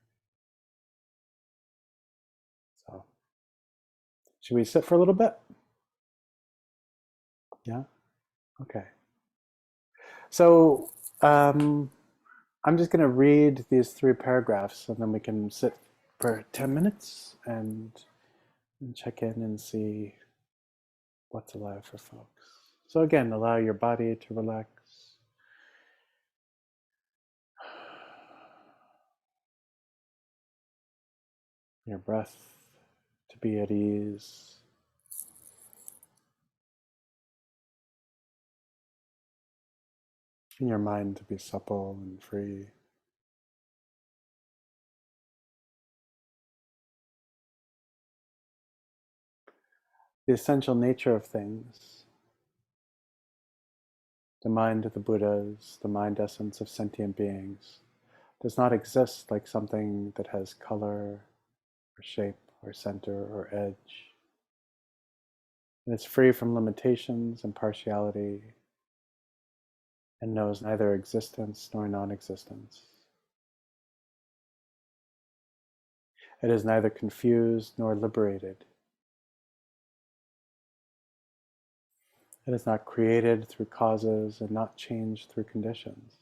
Speaker 1: So, should we sit for a little bit? Yeah? Okay. So, I'm just going to read these 3 paragraphs and then we can sit for 10 minutes and check in and see what's alive for folks. So again, allow your body to relax. Your breath to be at ease. And your mind to be supple and free. The essential nature of things, the mind of the Buddhas, the mind essence of sentient beings, does not exist like something that has color or shape or center or edge. And it's free from limitations and partiality and knows neither existence nor non-existence. It is neither confused nor liberated. It is not created through causes and not changed through conditions.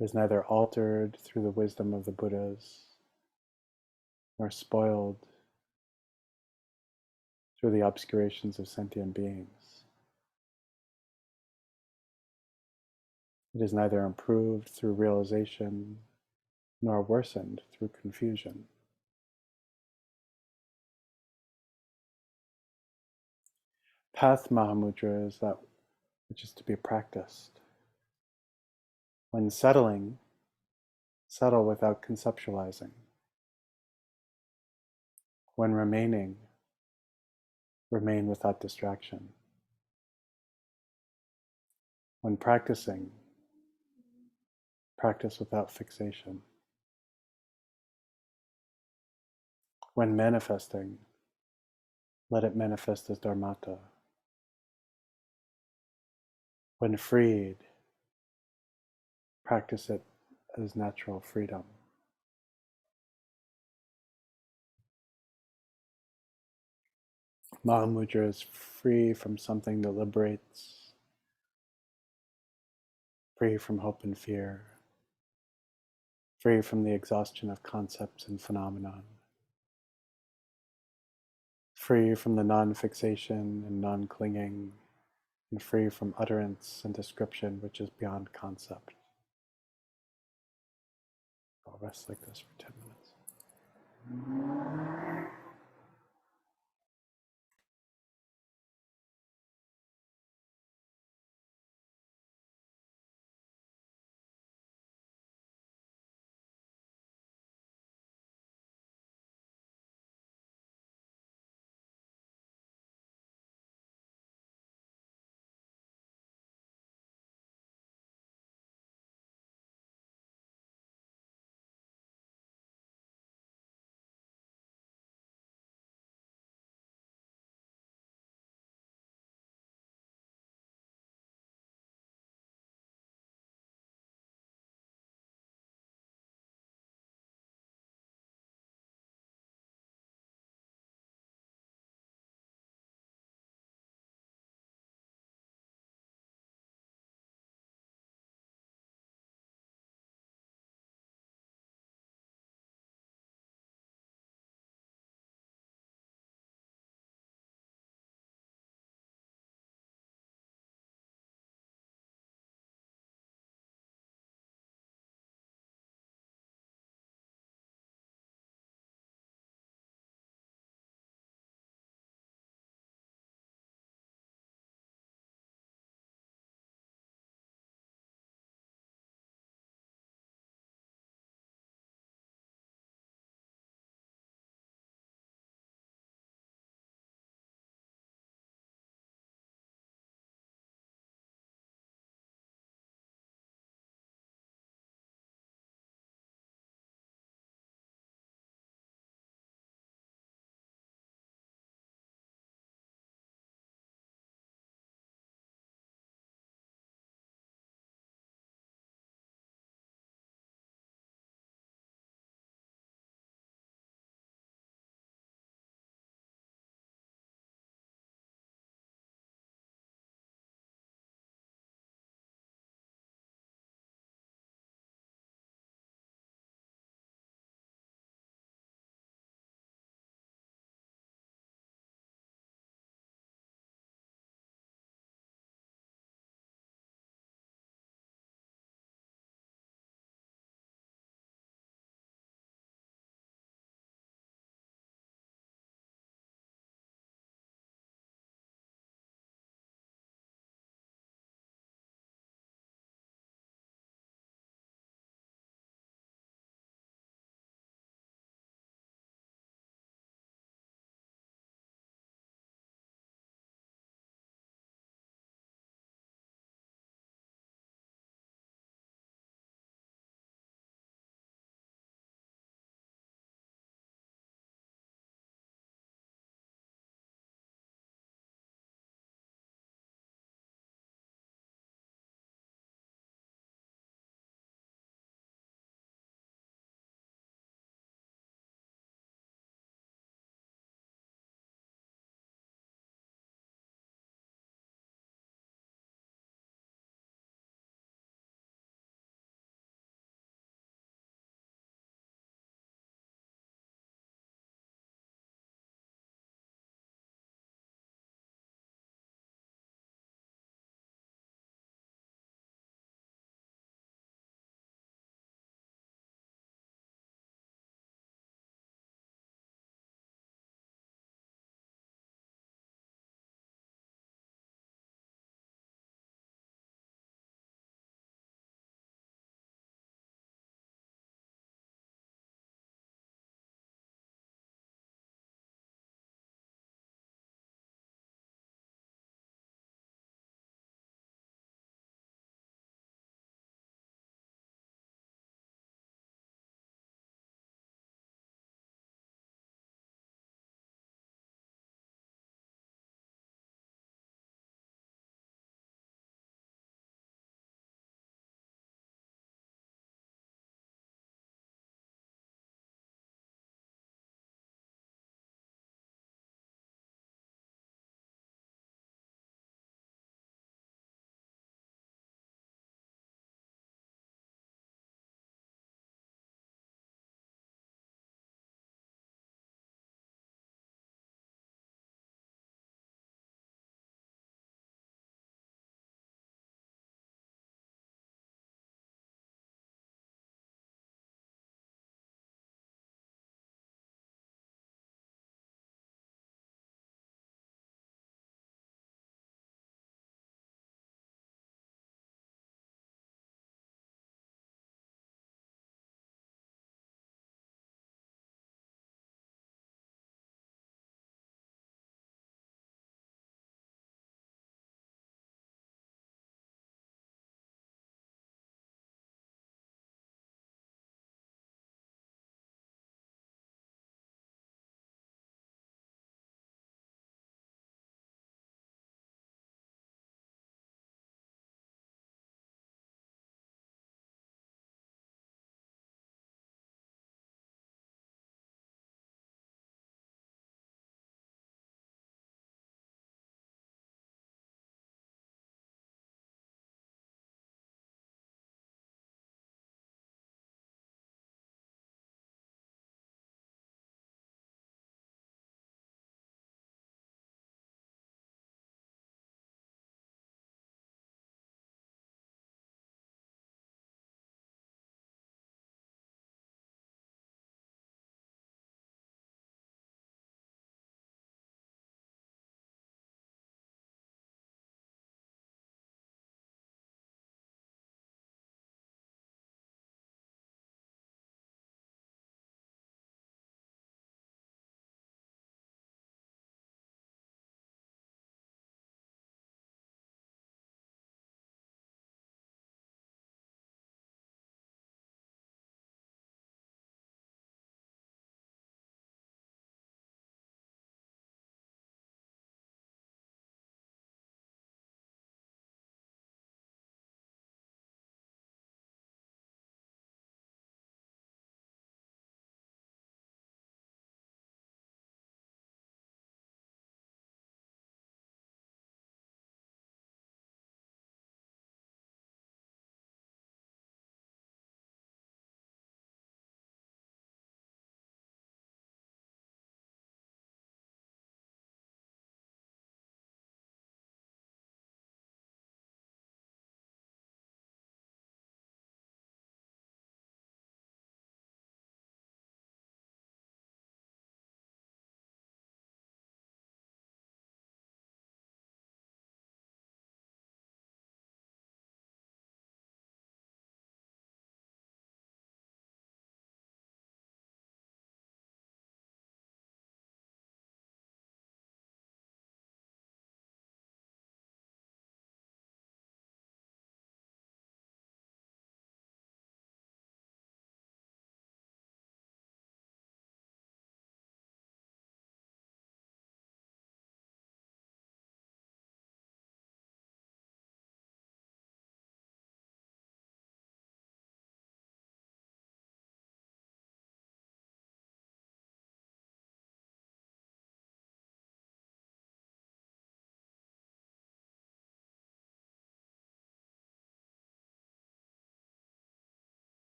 Speaker 1: It is neither altered through the wisdom of the Buddhas, nor spoiled through the obscurations of sentient beings. It is neither improved through realization, nor worsened through confusion. Path Mahamudra is that which is to be practiced. When settling, settle without conceptualizing. When remaining, remain without distraction. When practicing, practice without fixation. When manifesting, let it manifest as dharmata. When freed, practice it as natural freedom. Mahamudra is free from something that liberates, free from hope and fear, free from the exhaustion of concepts and phenomenon, free from the non-fixation and non-clinging, and free from utterance and description which is beyond concept. I'll rest like this for 10 minutes.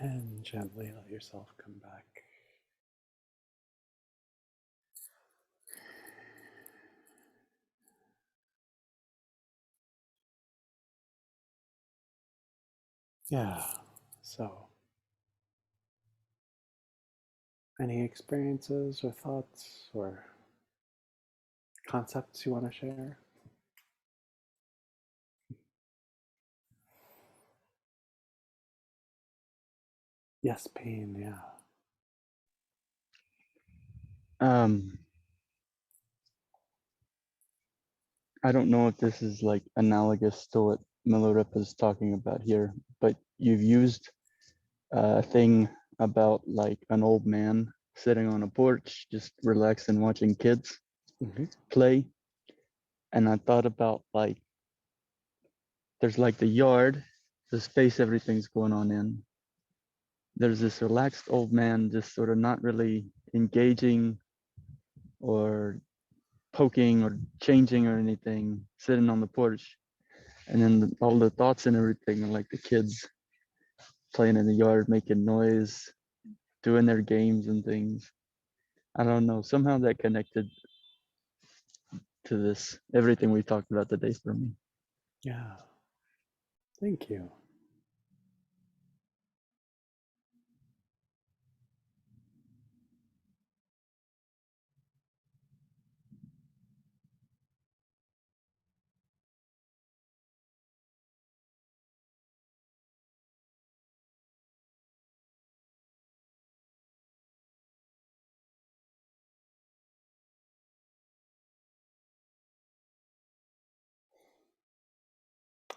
Speaker 1: And gently let yourself come back. Yeah, so any experiences or thoughts or concepts you want to share? Yes, pain, yeah.
Speaker 2: I don't know if this is like analogous to what Milarepa is talking about here, but you've used a thing about like an old man sitting on a porch, just relaxing, watching kids play. And I thought about like, there's like the yard, the space everything's going on in. There's this relaxed old man just sort of not really engaging or poking or changing or anything, sitting on the porch. And then all the thoughts and everything are like the kids playing in the yard, making noise, doing their games and things. I don't know, somehow that connected to this, everything we talked about today for me.
Speaker 1: Yeah, thank you.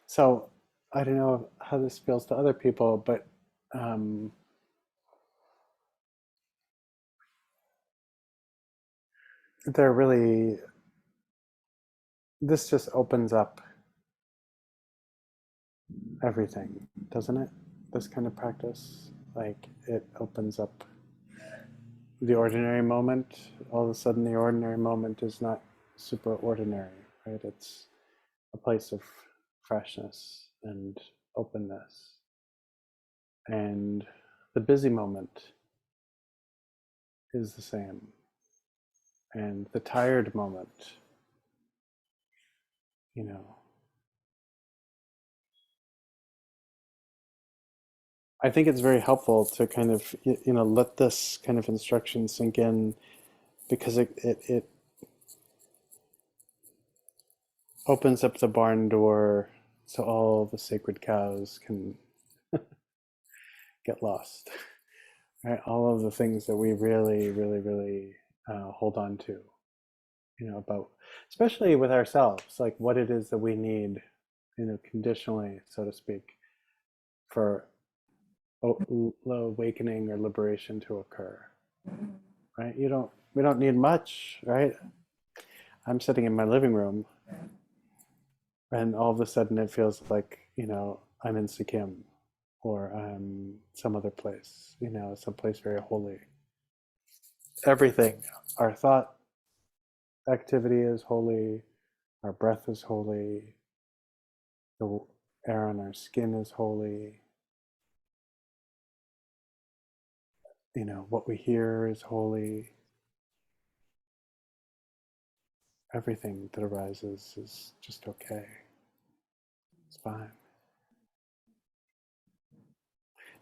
Speaker 1: So I don't know how this feels to other people, but they're really, this just opens up everything, doesn't it? This kind of practice, like it opens up the ordinary moment. All of a sudden the ordinary moment is not super ordinary, right? It's a place of freshness and openness. And the busy moment is the same. And the tired moment, you know, I think it's very helpful to kind of, you know, let this kind of instruction sink in, because it opens up the barn door so all the sacred cows can get lost. Right? All of the things that we really, really, really hold on to, you know, about, especially with ourselves, like what it is that we need, you know, conditionally, so to speak, for awakening or liberation to occur. Right? We don't need much, right? I'm sitting in my living room and all of a sudden it feels like, you know, I'm in Sikkim or I'm some other place, you know, someplace very holy. Everything, our thought activity is holy, our breath is holy, the air on our skin is holy, you know, what we hear is holy. Everything that arises is just okay. It's fine.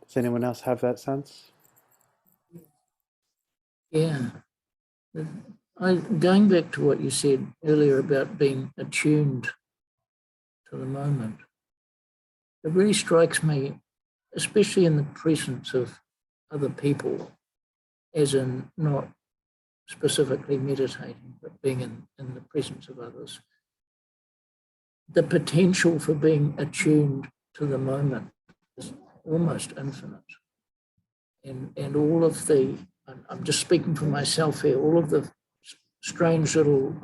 Speaker 1: Does anyone else have that sense?
Speaker 3: Yeah. Going back to what you said earlier about being attuned to the moment, it really strikes me, especially in the presence of other people, as in not specifically meditating, but being in the presence of others. The potential for being attuned to the moment is almost infinite. And all of the, I'm just speaking for myself here, all of the strange little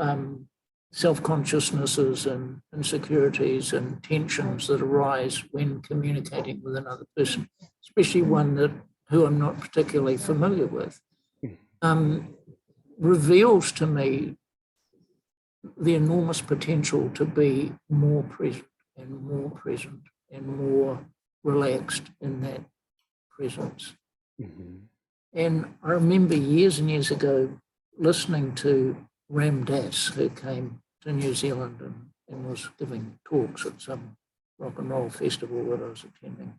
Speaker 3: self-consciousnesses and insecurities and tensions that arise when communicating with another person, especially one who I'm not particularly familiar with, reveals to me the enormous potential to be more present and more relaxed in that presence.
Speaker 2: Mm-hmm.
Speaker 3: And I remember years and years ago listening to Ram Dass, who came to New Zealand and was giving talks at some rock and roll festival that I was attending,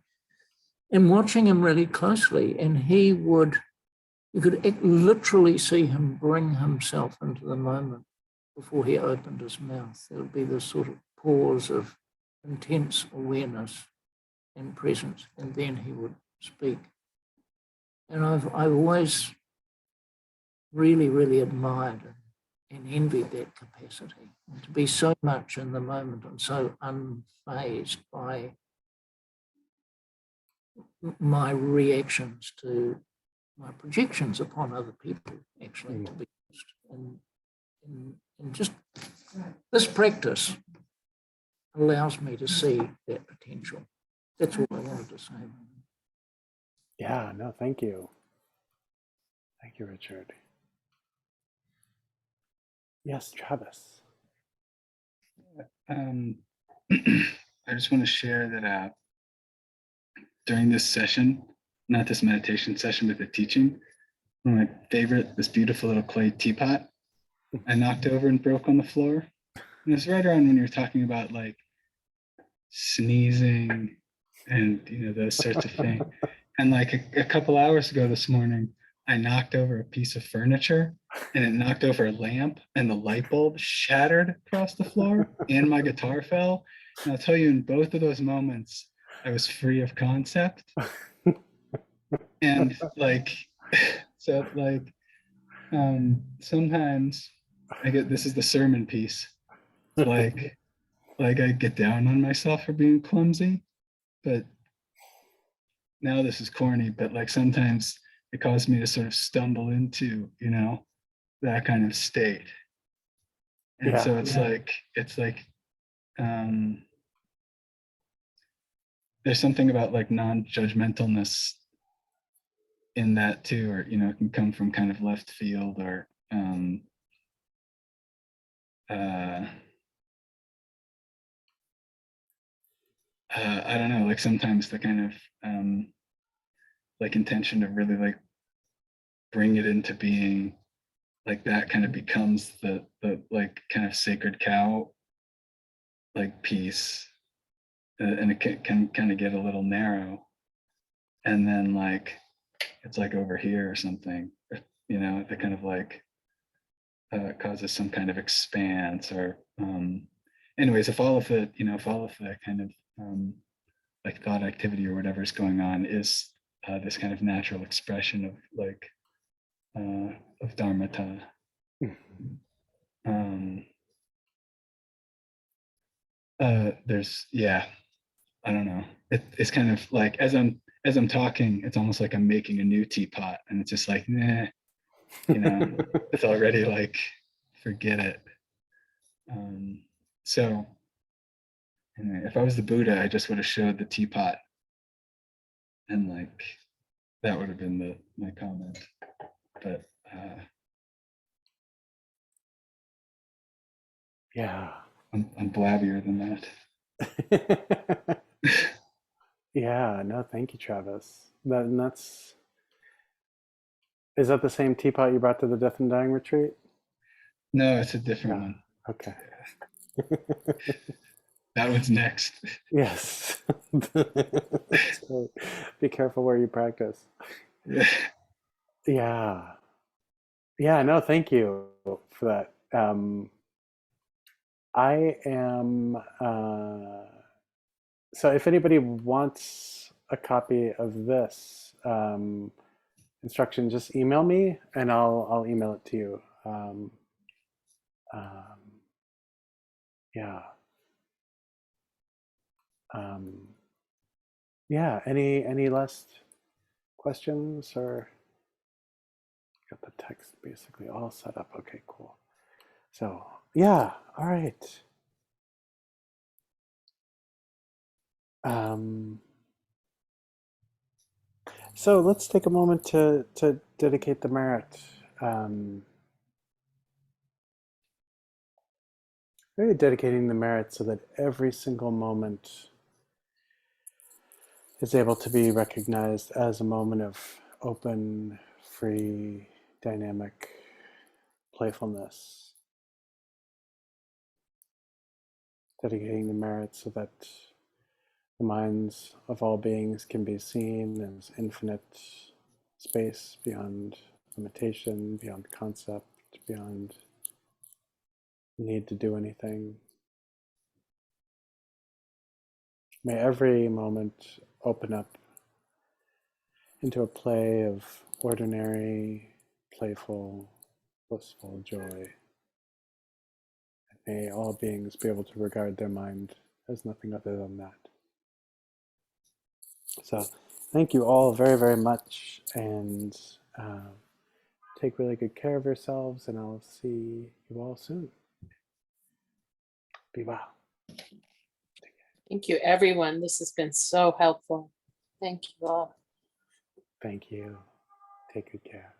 Speaker 3: and watching him really closely. And you could literally see him bring himself into the moment before he opened his mouth. There would be this sort of pause of intense awareness and presence, and then he would speak. And I've always really, really admired and envied that capacity, and to be so much in the moment and so unfazed by my reactions to my projections upon other people, actually, to be honest. And just this practice allows me to see that potential. That's all I wanted to say.
Speaker 6: Yeah, no, thank you. Thank you, Richard. Yes, Travis.
Speaker 7: I just want to share that during this session, not this meditation session, but the teaching, one of my favorite, this beautiful little clay teapot, I knocked over and broke on the floor. And it's right around when you're talking about like sneezing and, you know, those sorts of things. And like a couple hours ago this morning, I knocked over a piece of furniture and it knocked over a lamp and the light bulb shattered across the floor and my guitar fell. And I'll tell you, in both of those moments, I was free of concept. And like, so like, sometimes I get, this is the sermon piece. Like I get down on myself for being clumsy, but now this is corny, but like sometimes it caused me to sort of stumble into, you know, that kind of state. And so it's like, there's something about like non-judgmentalness in that too, or, you know, it can come from kind of left field or, I don't know, like sometimes the kind of like intention to really like bring it into being, like that kind of becomes the like kind of sacred cow like piece, and it can kind of get a little narrow, and then like it's like over here or something, you know, that kind of like causes some kind of expanse or anyways, if all of the, you know, if all of the kind of like thought activity or whatever is going on is this kind of natural expression of like of dharmata, there's, yeah, I don't know, it's kind of like as I'm talking, it's almost like I'm making a new teapot and it's just like, nah, you know, it's already like, forget it. So anyway, if I was the Buddha, I just would have showed the teapot and like that would have been my comment. But
Speaker 6: Yeah.
Speaker 7: I'm blabbier than that.
Speaker 6: Yeah, no, thank you, Travis. Is that the same teapot you brought to the Death and Dying retreat?
Speaker 7: No, it's a different one.
Speaker 6: Okay.
Speaker 7: That one's next.
Speaker 6: Yes. That's great. Be careful where you practice. Yeah. Yeah, no, thank you for that. I am, so if anybody wants a copy of this instruction, just email me and I'll email it to you. Yeah. Yeah, any last questions, or got the text basically all set up? Okay, cool. So yeah, all right. So let's take a moment to dedicate the merit. Really dedicating the merit so that every single moment is able to be recognized as a moment of open, free, dynamic playfulness, dedicating the merit so that the minds of all beings can be seen as infinite space beyond limitation, beyond concept, beyond need to do anything. May every moment open up into a play of ordinary, playful, blissful joy. May all beings be able to regard their mind as nothing other than that. So thank you all very, very much, and take really good care of yourselves, and I'll see you all soon. Be well.
Speaker 4: Thank you, everyone. This has been so helpful. Thank you all.
Speaker 6: Thank you. Take good care.